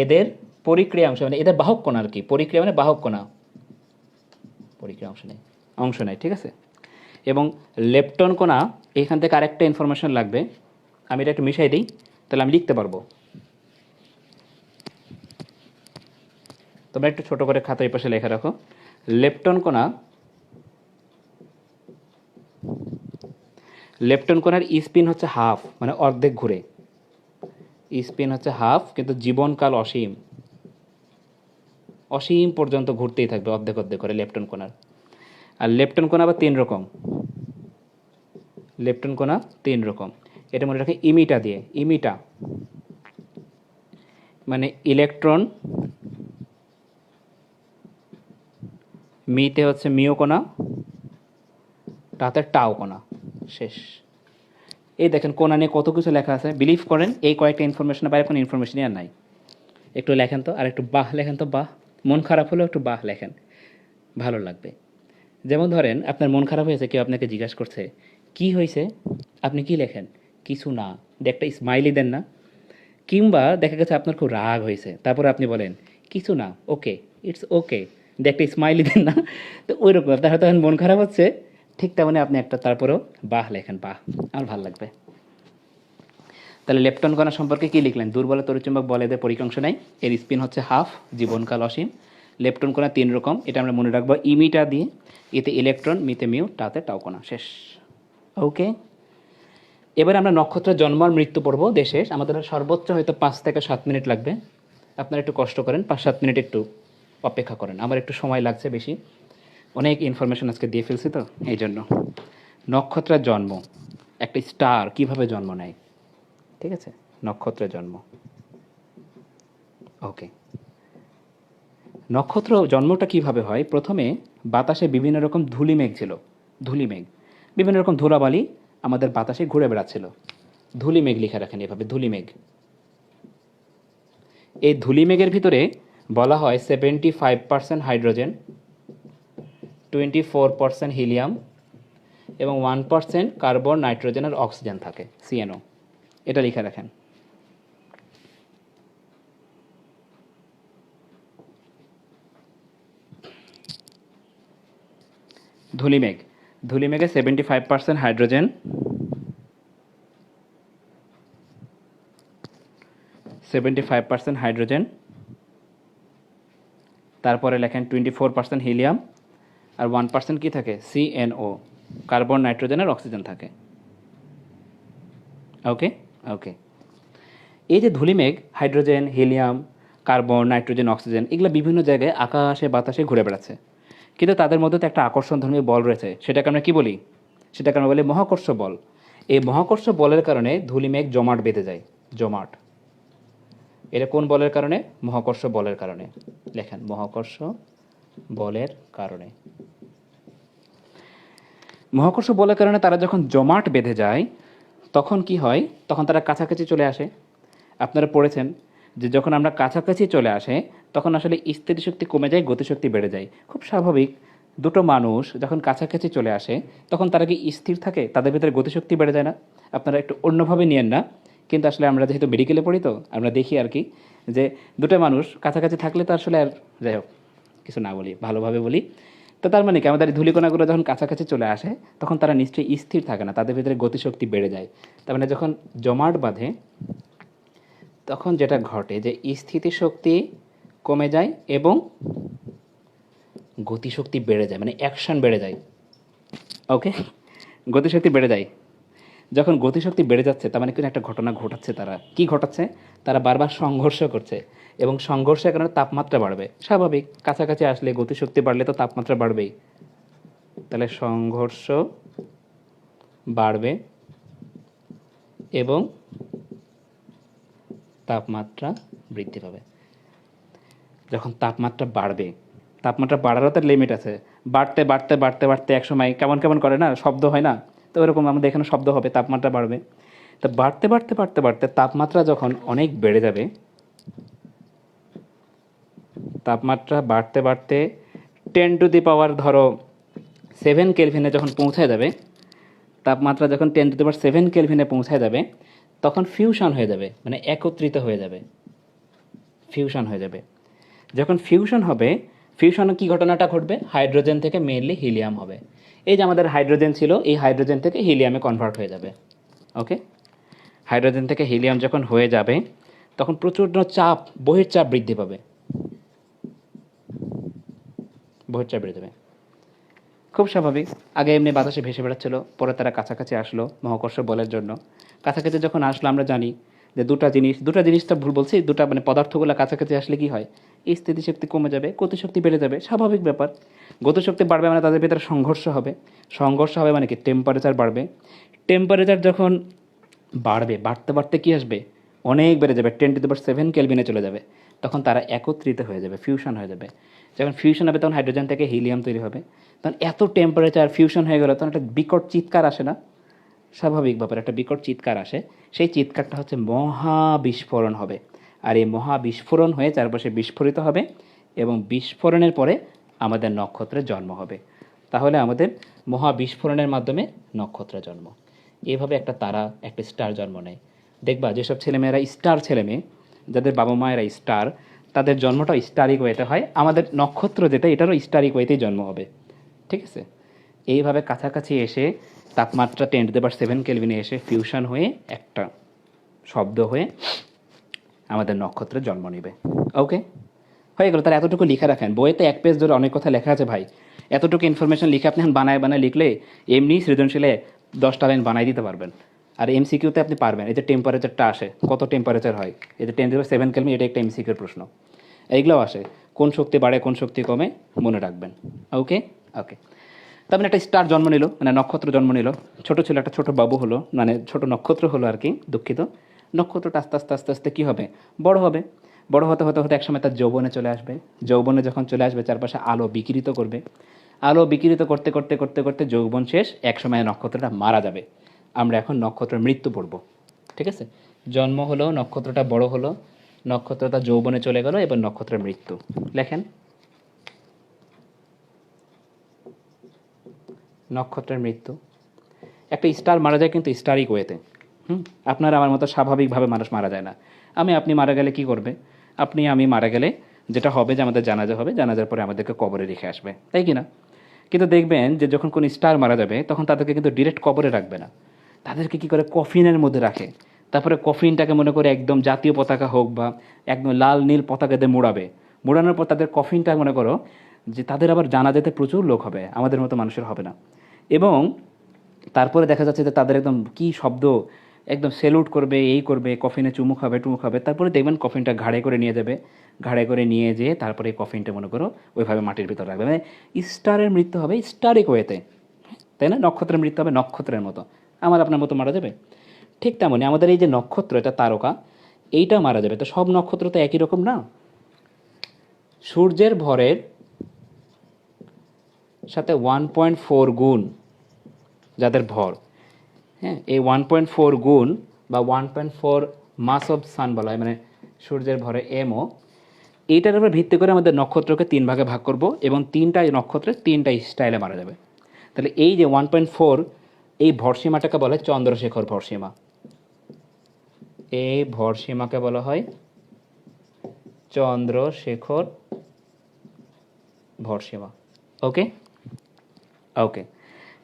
এদের পরিক্রিয়া অংশ মানে এদের বাহক কণা আর কি, পরিক্রিয়া মানে বাহক কণা, পরিক্রিয়া অংশ নেয়। ঠিক আছে। এবং লেপটন কণা, এখান থেকে আরেকটা ইনফরমেশন লাগবে, আমি এটা একটু মিশাই দিই, তাহলে আমি লিখতে পারবো। তোমরা একটু ছোট করে খাতা এই পাশে লেখা রাখো। লেপটন কণার স্পিন হচ্ছে হাফ, মানে অর্ধেক ঘুরে। স্পিন হচ্ছে হাফ, কিন্তু জীবনকাল অসীম, অসীম পর্যন্ত ঘুরতেই থাকবে অর্ধেক অর্ধেক করে লেপটন কণার। আর লেপটন কণা আবার তিন রকম, লেপটন কণা তিন রকম। এটা মনে রাখে ইমিটা দিয়ে। ইমিটা মানে ইলেকট্রন, মিতে হচ্ছে মিও কণা, তাতে টাও কণা, শেষ। এই দেখেন কোণা নিয়ে কত কিছু লেখা আছে। বিলিভ করেন এই কয়েকটা ইনফরমেশনের বাইরে কোনো ইনফরমেশনই আর নাই। একটু লেখেন তো, আর একটু বাহ লেখেন তো, বাহ। মন খারাপ হলেও একটু বাহ লেখেন, ভালো লাগবে। যেমন ধরেন আপনার মন খারাপ হয়েছে, কেউ আপনাকে জিজ্ঞাসা করছে কি হয়েছে, আপনি কি লেখেন? কিছু না, দিয়ে একটা স্মাইলি দেন না? কিংবা দেখা গেছে আপনার খুব রাগ হয়েছে, তারপরে আপনি বলেন কিছু না, ওকে, ইটস ওকে, দিয়ে একটা স্মাইলি দেন না? তো ওই রকম আপনার হয়তো মন খারাপ হচ্ছে, ঠিক তেমনি আপনি একটা তারপরেও বাহ লেখেন, বাহ, আমার ভালো লাগবে। তাহলে লেপটন কণা সম্পর্কে কি লিখলেন? দুর্বল তড়িৎচুম্বক বল, এদের পরিক্রিয়া অংশ নেই, এর স্পিন হচ্ছে হাফ, জীবনকাল অসীম। লেপটন কণা তিন রকম, এটা আমরা মনে রাখবো ইমিটা দিয়ে। এতে ইলেকট্রন, মিতে মিউ, টাতে টাও কণা, শেষ। ওকে। এবার আমরা নক্ষত্রের জন্ম আর মৃত্যু পড়ব দেশে। আমাদের সর্বোচ্চ হয়তো 5 থেকে 7 মিনিট লাগবে। আপনারা একটু কষ্ট করেন, 5-7 মিনিট একটু অপেক্ষা করেন, আমার একটু সময় লাগছে বেশি, অনেক ইনফরমেশন আজকে দিয়ে ফেলছি তো এই জন্য। নক্ষত্রের জন্ম, একটা স্টার কিভাবে জন্ম নেয়, ঠিক আছে, নক্ষত্রের জন্ম। ওকে, নক্ষত্র জন্মটা কিভাবে হয়? প্রথমে বাতাসে বিভিন্ন রকম ধূলিমেঘ ছিল, ধূলিমেঘ, বিভিন্ন রকম ধুলাবালি আমাদের বাতাসে ঘুরে বেড়াচ্ছিল। ধূলিমেঘ লিখে রাখেন এভাবে, ধূলিমেঘ। এই ধূলিমেঘের ভিতরে বলা হয় 75% হাইড্রোজেন, 24% হিলিয়াম এবং 1% কার্বন, নাইট্রোজেন আর অক্সিজেন থাকে, সিএনও। এটা লিখে রাখেন। ধূলিমেঘ, ধূলিমেঘে 75% হাইড্রোজেন, 75% হাইড্রোজেন, তারপরে লেখেন 24% হিলিয়াম আর 1% কি থাকে? সিএনও, কার্বন, নাইট্রোজেন আর অক্সিজেন থাকে। Okay okay. এই যে ধূলিমেঘ, hydrogen, helium, carbon, nitrogen, oxygen, এগুলো বিভিন্ন জায়গায় আকাশে বাতাসে ঘুরে বেড়াচ্ছে, কিন্তু তাদের মধ্যে তো একটা আকর্ষণধর্মী বল রয়েছে, সেটাকে আমরা কি বলি? সেটাকে আমরা বলি মহাকর্ষ বল। এই মহাকর্ষ বলের কারণে ধূলিমেঘ জমাট বেঁধে যায়, জমাট। এটা কোন বলের কারণে? মহাকর্ষ বলের কারণে। লেখেন মহাকর্ষ বলের কারণে। মহাকর্ষ বলের কারণে তারা যখন জমাট বেঁধে যায় তখন কি হয়? তখন তারা কাছাকাছি চলে আসে। আপনারা পড়েছেন যে যখন আমরা কাছাকাছি চলে আসে তখন আসলে স্থিতিশক্তি কমে যায়, গতিশক্তি বেড়ে যায়। খুব স্বাভাবিক, দুটো মানুষ যখন কাছাকাছি চলে আসে তখন তারা কি স্থির থাকে? তাদের ভিতরে গতিশক্তি বেড়ে যায় না? আপনারা একটু অন্যভাবে নিয়েন না, কিন্তু আসলে আমরা যেহেতু মেডিকেলে পড়ি তো আমরা দেখি আর কি, যে দুটো মানুষ কাছাকাছি থাকলে তো আসলে আর, যাই হোক কিছু না বলি, ভালোভাবে বলি। তো তার মানে কি আমাদের এই ধূলিকণাগুলো যখন কাছাকাছি চলে আসে তখন তারা নিশ্চয়ই স্থির থাকে না, তাদের ভিতরে গতিশক্তি বেড়ে যায়। তার মানে যখন জমাট বাঁধে তখন যেটা ঘটে যে স্থিতিশক্তি কমে যায় এবং গতিশক্তি বেড়ে যায়, মানে অ্যাকশন বেড়ে যায়। ওকে, গতিশক্তি বেড়ে যায়। যখন গতিশক্তি বেড়ে যাচ্ছে তার মানে কিন্তু একটা ঘটনা ঘটাচ্ছে, তারা কি ঘটাচ্ছে, তারা বারবার সংঘর্ষ করছে এবং সংঘর্ষের কারণে তাপমাত্রা বাড়বে। স্বাভাবিক, কাছাকাছি আসলে গতিশক্তি বাড়লে তো তাপমাত্রা বাড়বেই। তাহলে সংঘর্ষ বাড়বে এবং তাপমাত্রা বৃদ্ধি পাবে। যখন তাপমাত্রা বাড়বে, তাপমাত্রা বাড়ারও তার লিমিট আছে, বাড়তে বাড়তে বাড়তে বাড়তে একসময় কেমন কেমন করে না, শব্দ হয় না, তো এরকম আমাদের এখানে শব্দ হবে, তাপমাত্রা বাড়বে। তো বাড়তে বাড়তে বাড়তে বাড়তে তাপমাত্রা যখন অনেক বেড়ে যাবে, তাপমাত্রা বাড়তে বাড়তে 10⁻⁷ ধরো 7 কেলভিনে যখন পৌঁছায় যাবে, তাপমাত্রা যখন 10⁻⁷ কেলভিনে পৌঁছায় যাবে তখন ফিউশন হয়ে যাবে, মানে একত্রিত হয়ে যাবে, ফিউশন হয়ে যাবে। যখন ফিউশন হবে, ফিউশনে কী ঘটনাটা ঘটবে, হাইড্রোজেন থেকে মেইনলি হিলিয়াম হবে। এই যে আমাদের হাইড্রোজেন ছিল, এই হাইড্রোজেন থেকে হিলিয়ামে কনভার্ট হয়ে যাবে। ওকে, হাইড্রোজেন থেকে হিলিয়াম যখন হয়ে যাবে তখন প্রচণ্ড চাপ, বহির্চাপ বৃদ্ধি পাবে, বহির্চাপ বেড়ে যাবে। খুব স্বাভাবিক, আগে এমনি বাতাসে ভেসে বেড়াচ্ছিল, পরে তারা কাছাকাছি আসলো মহাকর্ষ বলের জন্য। কাছাকাছি যখন আসলো আমরা জানি যে দুটা জিনিসটা ভুল বলছি, দুটা মানে পদার্থগুলো কাছাকাছি আসলে কি হয়, এই স্থিতিশক্তি কমে যাবে, গতিশক্তি বেড়ে যাবে, স্বাভাবিক ব্যাপার। গতিশক্তি বাড়বে মানে তাদের ভিতরে সংঘর্ষ হবে, সংঘর্ষ হবে মানে কি টেম্পারেচার বাড়বে। টেম্পারেচার যখন বাড়বে, বাড়তে বাড়তে কী আসবে, অনেক বেড়ে যাবে, 10⁻⁷ কেলভিনে চলে যাবে, তখন তারা একত্রিত হয়ে যাবে, ফিউশন হয়ে যাবে। যখন ফিউশন হবে তখন হাইড্রোজেন থেকে হিলিয়াম তৈরি হবে। তখন এত টেম্পারেচার ফিউশন হয়ে গেল তখন একটা বিকট চিৎকার আসে না, স্বাভাবিক ব্যাপার, একটা বিকট চিৎকার আসে। সেই চিৎকারটা হচ্ছে মহাবিস্ফোরণ হবে। আর এই মহাবিস্ফোরণ হয়ে চারপাশে বিস্ফোরিত হবে এবং বিস্ফোরণের পরে আমাদের নক্ষত্রের জন্ম হবে। তাহলে আমাদের মহাবিস্ফোরণের মাধ্যমে নক্ষত্রের জন্ম। এভাবে একটা তারা, একটা স্টার জন্ম নেয়। দেখবা যেসব ছেলেমেয়েরা স্টার ছেলেমেয়ে, যাদের বাবা মায়েরা স্টার, তাদের জন্মটা স্টারিক ওয়েতে হয়। আমাদের নক্ষত্র যেটা, এটারও স্টারিক ওয়েতেই জন্ম হবে। ঠিক আছে, এইভাবে কাছাকাছি এসে তাপমাত্রা 10⁻⁷ কেলভিনে এসে ফিউশন হয়ে একটা শব্দ হয়ে আমাদের নক্ষত্রের জন্ম নেবে। ওকে, হয়ে গেল। তার এতটুকু লিখে রাখেন, বইতে 1 পেজ ধরে অনেক কথা লেখা আছে ভাই। এতটুকু ইনফরমেশন লিখে আপনি বানায় লিখলে এমনি সৃজনশীলে 10টা লাইন বানাই দিতে পারবেন। আর এমসিকিউতে আপনি পারবেন। এই যে টেম্পারেচারটা আসে, কত টেম্পারেচার হয়, এই যে 10⁻⁷ কেলভিন, এটা একটা এমসিকিউর প্রশ্ন। এইগুলোও আসে, কোন শক্তি বাড়ে কোন শক্তি কমে, মনে রাখবেন। ওকে ওকে, তার মানে একটা স্টার জন্ম নিল, মানে নক্ষত্র জন্ম নিল। ছোটো ছিল, একটা ছোটো বাবু হলো, মানে ছোট নক্ষত্র হলো আর কি, দুঃখিত। নক্ষত্রটা আস্তে আস্তে আস্তে আস্তে কী হবে, বড় হবে। বড় হতে হতে হতে একসময় তার যৌবনে চলে আসবে। যৌবনে যখন চলে আসবে চারপাশে আলো বিকিরিত করবে। আলো বিকিরিত করতে করতে করতে করতে যৌবন শেষ, একসময় নক্ষত্রটা মারা যাবে। আমরা এখন নক্ষত্রের মৃত্যু পড়ব। ঠিক আছে, জন্ম হলো, নক্ষত্রটা বড় হলো, নক্ষত্রটা যৌবনে চলে গেল, এবার নক্ষত্রের মৃত্যু। লেখেন নক্ষত্রের মৃত্যু। একটা স্টার মারা যায় কিন্তু স্টারিক ওয়েতে। আপনার আমার মতো স্বাভাবিকভাবে মানুষ মারা যায় না। আপনি মারা গেলে কি করবে, আমি মারা গেলে যেটা হবে যে আমাদের জানাজা হবে, জানাজার পরে আমাদেরকে কবরে রেখে আসবে, তাই কি না? কিন্তু দেখবেন যে যখন কোনো স্টার মারা যাবে তখন তাদেরকে কিন্তু ডিরেক্ট কবরে রাখবে না, তাদেরকে কি করে কফিনের মধ্যে রাখে। তারপরে কফিনটাকে মনে করে একদম জাতীয় পতাকা হোক বা একদম লাল নীল পতাকা দিয়ে মোড়াবে। মোড়ানোর পর তাদের কফিনটা মনে করো যে তাদের আবার জানাজাতে প্রচুর লোক হবে, আমাদের মতো মানুষের হবে না। এবং তারপরে দেখা যাচ্ছে যে তাদের একদম কী শব্দ, একদম সেলুট করবে, এই করবে, কফিনে চুমু খাবে টুমু খাবে। তারপরে দেখবেন কফিনটা ঘাড়ে করে নিয়ে যাবে, ঘাড়ে করে নিয়ে যেয়ে তারপরে এই কফিনটা মনে করো ওইভাবে মাটির ভিতর রাখবে। মানে স্টারের মৃত্যু হবে স্টারিক ওয়েতে, তাই না? নক্ষত্রের মৃত্যু হবে নক্ষত্রের মতো, আমার আপনার মতো মারা যাবে। ঠিক তেমনই আমাদের এই যে নক্ষত্র, এটা তারকা, এইটা মারা যাবে। তো সব নক্ষত্র তো একই রকম না। সূর্যের ভরের সাথে 1.4 গুণ যাদের ভর, হ্যাঁ, এই 1.4 গুণ বা 1.4 মাস অফ সান বলা হয়, মানে সূর্যের ভরে এমও, এইটার উপর ভিত্তি করে আমাদের নক্ষত্রকে 3 ভাগে ভাগ করব এবং 3টা নক্ষত্রের 3টা স্টাইলে মারা যাবে। তাহলে এই যে 1.4, এই ভরসীমাটাকে বলা হয় চন্দ্রশেখর ভরসীমা। এই ভরসীমাকে বলা হয় চন্দ্রশেখর ভরসীমা। ওকে, ওকে,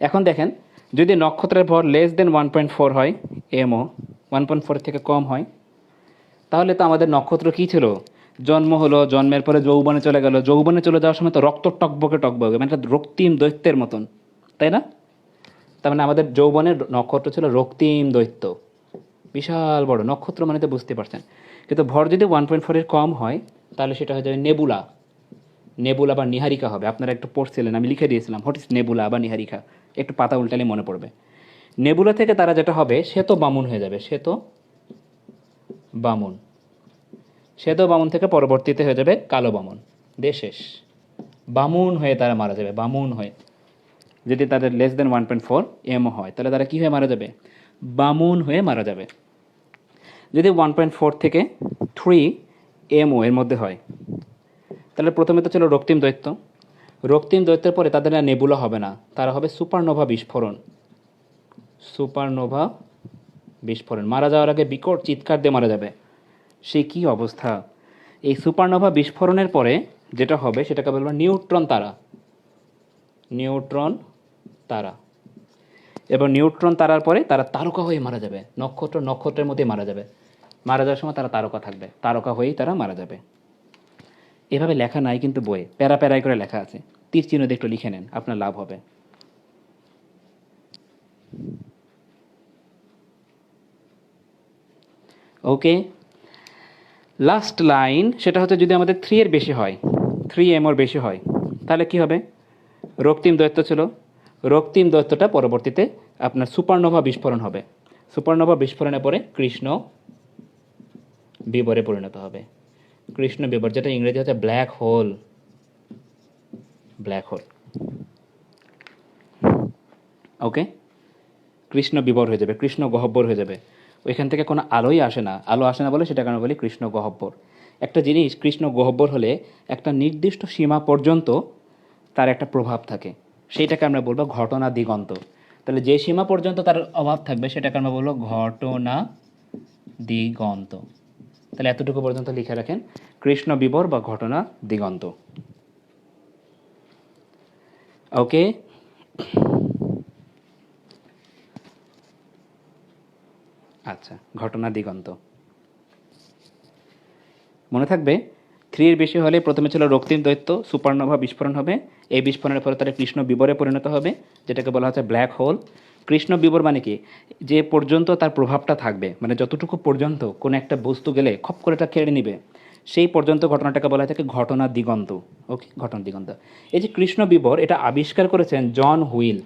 এখন দেখেন যদি নক্ষত্রের ভর লেস দেন 1.4 হয়, এমও 1.4 থেকে কম হয়, তাহলে তো আমাদের নক্ষত্র কী ছিল, জন্ম হলো, জন্মের পরে যৌবনে চলে গেল, যৌবনে চলে যাওয়ার সময় তো রক্ত টকবকে টকবকে, মানে একটা রক্তিম দৈত্যের মতন, তাই না? তার মানে আমাদের যৌবনের নক্ষত্র ছিল রক্তিম দৈত্য, বিশাল বড় নক্ষত্র, মানে তো বুঝতে পারছেন। কিন্তু ভর যদি 1.4-এর কম হয় তাহলে সেটা হয়ে যাবে নেবুলা, নেবুলা বা নিহারিকা হবে। আপনারা একটু পড়ছিলেন, আমি লিখে দিয়েছিলাম হোয়াট ইজ নেবুলা বা নিহারিকা, একটু পাতা উল্টালে মনে পড়বে। নেবুলা থেকে তারা যেটা হবে শ্বেত বামুন হয়ে যাবে, শ্বেত বামুন, শ্বেত বামুন থেকে পরবর্তীতে হয়ে যাবে কালো বামুন, দেশেষ বামুন হয়ে তারা মারা যাবে, বামুন হয়ে। যদি তাদের লেস দেন 1.4 এম হয় তাহলে তারা কী হয়ে মারা যাবে, বামুন হয়ে মারা যাবে। যদি 1.4 থেকে 3 এমও এর মধ্যে হয় তাহলে প্রথমে তো ছিল রক্তিম দৈত্য, রক্তিম দৈত্যের পরে তাদের আর নেবুলা হবে না, তারা হবে সুপারনোভা বিস্ফোরণ, সুপারনোভা বিস্ফোরণ। মারা যাওয়ার আগে বিকট চিৎকার দিয়ে মারা যাবে, সে কী অবস্থা। এই সুপারনোভা বিস্ফোরণের পরে যেটা হবে সেটাকে বলবো নিউট্রন তারা, নিউট্রন তারা। এবং নিউট্রন তারার পরে তারা তারকা হয়ে মারা যাবে, নক্ষত্র নক্ষত্রের মধ্যে মারা যাবে, মারা যাওয়ার সময় তারা তারকা থাকবে, তারকা হয়েই তারা মারা যাবে। এভাবে লেখা নাই কিন্তু বইয়ে, প্যারা প্যারাই করে লেখা আছে, তীর চিহ্ন দিয়ে একটু লিখে নেন, আপনার লাভ হবে। ওকে, লাস্ট লাইন সেটা হচ্ছে যদি আমাদের 3 এর বেশি হয়, 3 এমওর বেশি হয় তাহলে কি হবে, রক্তিম দৈত্য ছিল, রক্তিম দৈত্যটা পরবর্তীতে আপনার সুপারনোভা বিস্ফোরণ হবে, সুপারনোভা বিস্ফোরণের পরে কৃষ্ণ বিবরে পরিণত হবে, কৃষ্ণ বিবর, যেটা ইংরেজি হচ্ছে ব্ল্যাক হোল, ব্ল্যাক হোল। ওকে, কৃষ্ণ বিবর হয়ে যাবে, কৃষ্ণ গহ্বর হয়ে যাবে, ওইখান থেকে কোনো আলোই আসে না, আলো আসে না বলে সেটা কারণে বলি কৃষ্ণ গহ্বর। একটা জিনিস কৃষ্ণ গহ্বর হলে একটা নির্দিষ্ট সীমা পর্যন্ত তার একটা প্রভাব থাকে, সেইটাকে আমরা বলবো ঘটনা দিগন্ত। তাহলে যে সীমা পর্যন্ত তার অভাব থাকবে সেটাকে আমরা বলবো ঘটনা দিগন্ত। তাহলে এতটুকু পর্যন্ত লিখে রাখেন, কৃষ্ণ বিবর বা ঘটনা দিগন্ত। ওকে, আচ্ছা, ঘটনা দিগন্ত মনে থাকবে। 3 এর বেশি হলে প্রথমে ছিল রক্তিম দৈত্য, সুপারনোভা বিস্ফোরণ হবে, এই বিস্ফোরণের পরে তারা কৃষ্ণ বিবরে পরিণত হবে, যেটাকে বলা হচ্ছে ব্ল্যাক হোল। কৃষ্ণ বিবর মানে কি, যে পর্যন্ত তার প্রভাবটা থাকবে, মানে যতটুকু পর্যন্ত কোনো একটা বস্তু গেলে খপ করে এটা কেড়ে নিবে, সেই পর্যন্ত ঘটনাটাকে বলা হয় থাকে ঘটনা দিগন্ত। ওকে, ঘটনা দিগন্ত। এই যে কৃষ্ণ বিবর, এটা আবিষ্কার করেছেন জন হুইল,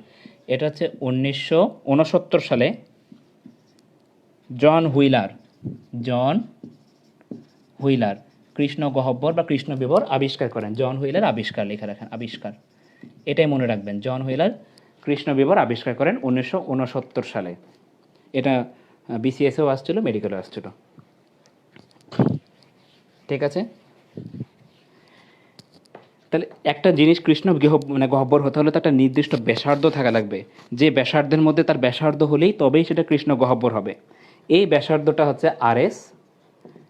এটা হচ্ছে 1969 সালে জন হুইলার, জন হুইলার কৃষ্ণ গহ্বর বা কৃষ্ণ বিবর আবিষ্কার করেন। জন হুইলার আবিষ্কার লিখে রাখেন, আবিষ্কার, এটাই মনে রাখবেন। জন হুইলার কৃষ্ণ বিবর আবিষ্কার করেন 1969 সালে। এটা বিসিএসেও আসছিল, মেডিকেলও আসছিল। ঠিক আছে, তাহলে একটা জিনিস কৃষ্ণ মানে গহ্বর হতে হলে তো একটা নির্দিষ্ট ব্যাসার্ধ থাকা লাগবে, যে ব্যাসার্ধের মধ্যে তার ব্যাসার্ধ হলেই তবেই সেটা কৃষ্ণ গহ্বর হবে। এই ব্যাসার্ধটা হচ্ছে আরএস,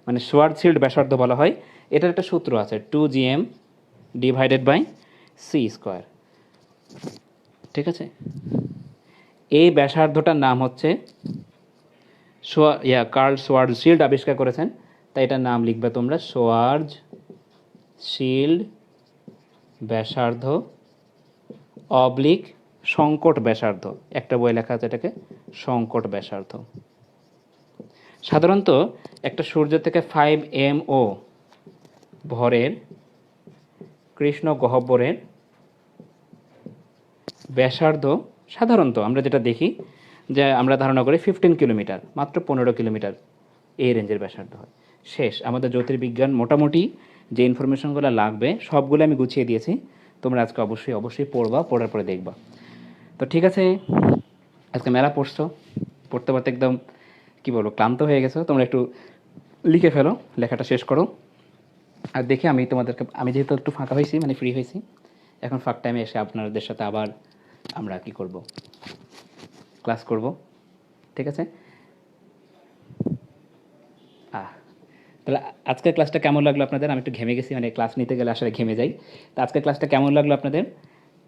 মানে শোয়ারছিল্ড ব্যাসার্ধ বলা হয়। এটার একটা সূত্র আছে, 2gm divided by C square. ঠিক আছে, এই ব্যাসার্ধটার নাম হচ্ছে কার্ল শোয়ারজশিল্ড আবিষ্কার করেছেন, তাই এটার নাম লিখবে তোমরা শোয়ারজশিল্ড ব্যাসার্ধ অবলিক সংকট ব্যাসার্ধ। একটা বই লেখা আছে এটাকে সংকট ব্যাসার্ধ। সাধারণত একটা সূর্য থেকে 5 MO ভরের কৃষ্ণ গহ্বরের ব্যাসার্ধ সাধারণত আমরা যেটা দেখি, যে আমরা ধারণা করি 15 কিলোমিটার, মাত্র 15 কিলোমিটার এই রেঞ্জের ব্যাসার্ধ হয়। শেষ, আমাদের জ্যোতির্বিজ্ঞান মোটামুটি যে ইনফরমেশনগুলো লাগবে সবগুলো আমি গুছিয়ে দিয়েছি, তোমরা আজকে অবশ্যই অবশ্যই পড়বা, পড়ার পরে দেখবা। তো ঠিক আছে, আজকে মেলা পড়ছো, পড়তে পড়তে একদম কী বলবো ক্লান্ত হয়ে গেছো, তোমরা একটু লিখে ফেলো, লেখাটা শেষ করো। আর দেখে আমি যেহেতু একটু ফাঁকা হয়েছি, মানে ফ্রি হয়েছি, এখন ফাঁক টাইমে এসে আপনাদের সাথে আবার আমরা কি করব, ক্লাস করব। ঠিক আছে, তাহলে আজকের ক্লাসটা কেমন লাগলো আপনাদের? আমি একটু ঘেমে গেছি, মানে ক্লাস নিতে গেলে আসলে ঘেমে যাই। তো আজকের ক্লাসটা কেমন লাগলো আপনাদের?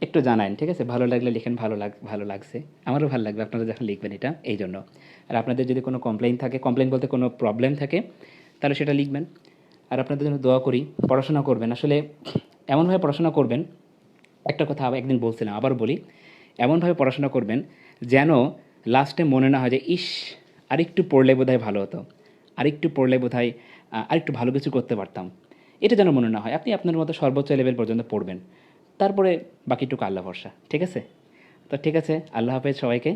একটু জানান, ঠিক আছে? ভালো লাগলে লিখেন ভালো লাগছে। আমারও ভালো লাগবে আপনারা যখন লিখবেন এটা, এই জন্য। আর আপনাদের যদি কোনো কমপ্লেইন থাকে, কমপ্লেইন বলতে কোনো প্রবলেম থাকে, তাহলে সেটা লিখবেন। আর আপনাদের জন্য দোয়া করি, পড়াশোনা করবেন। আসলে এমনভাবে পড়াশোনা করবেন, একটা কথা একদিন বলছিলাম, আবার বলি, এমনভাবে পড়াশোনা করবেন যেন লাস্টে মনে না হয় যে ইস, আরেকটু পড়লে বোধহয় ভালো হতো, আরেকটু পড়লে বোধহয় আরেকটু ভালো কিছু করতে পারতাম। এটা যেন মনে না হয়। আপনি আপনার মতো সর্বোচ্চ লেভেল পর্যন্ত পড়বেন, তারপরে বাকিটুকু আল্লাহ ভরসা, ঠিক আছে? তো ঠিক আছে, আল্লাহ হাফেজ সবাইকে।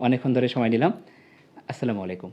অনেকক্ষণ ধরে সময় নিলাম। আসসালামু আলাইকুম।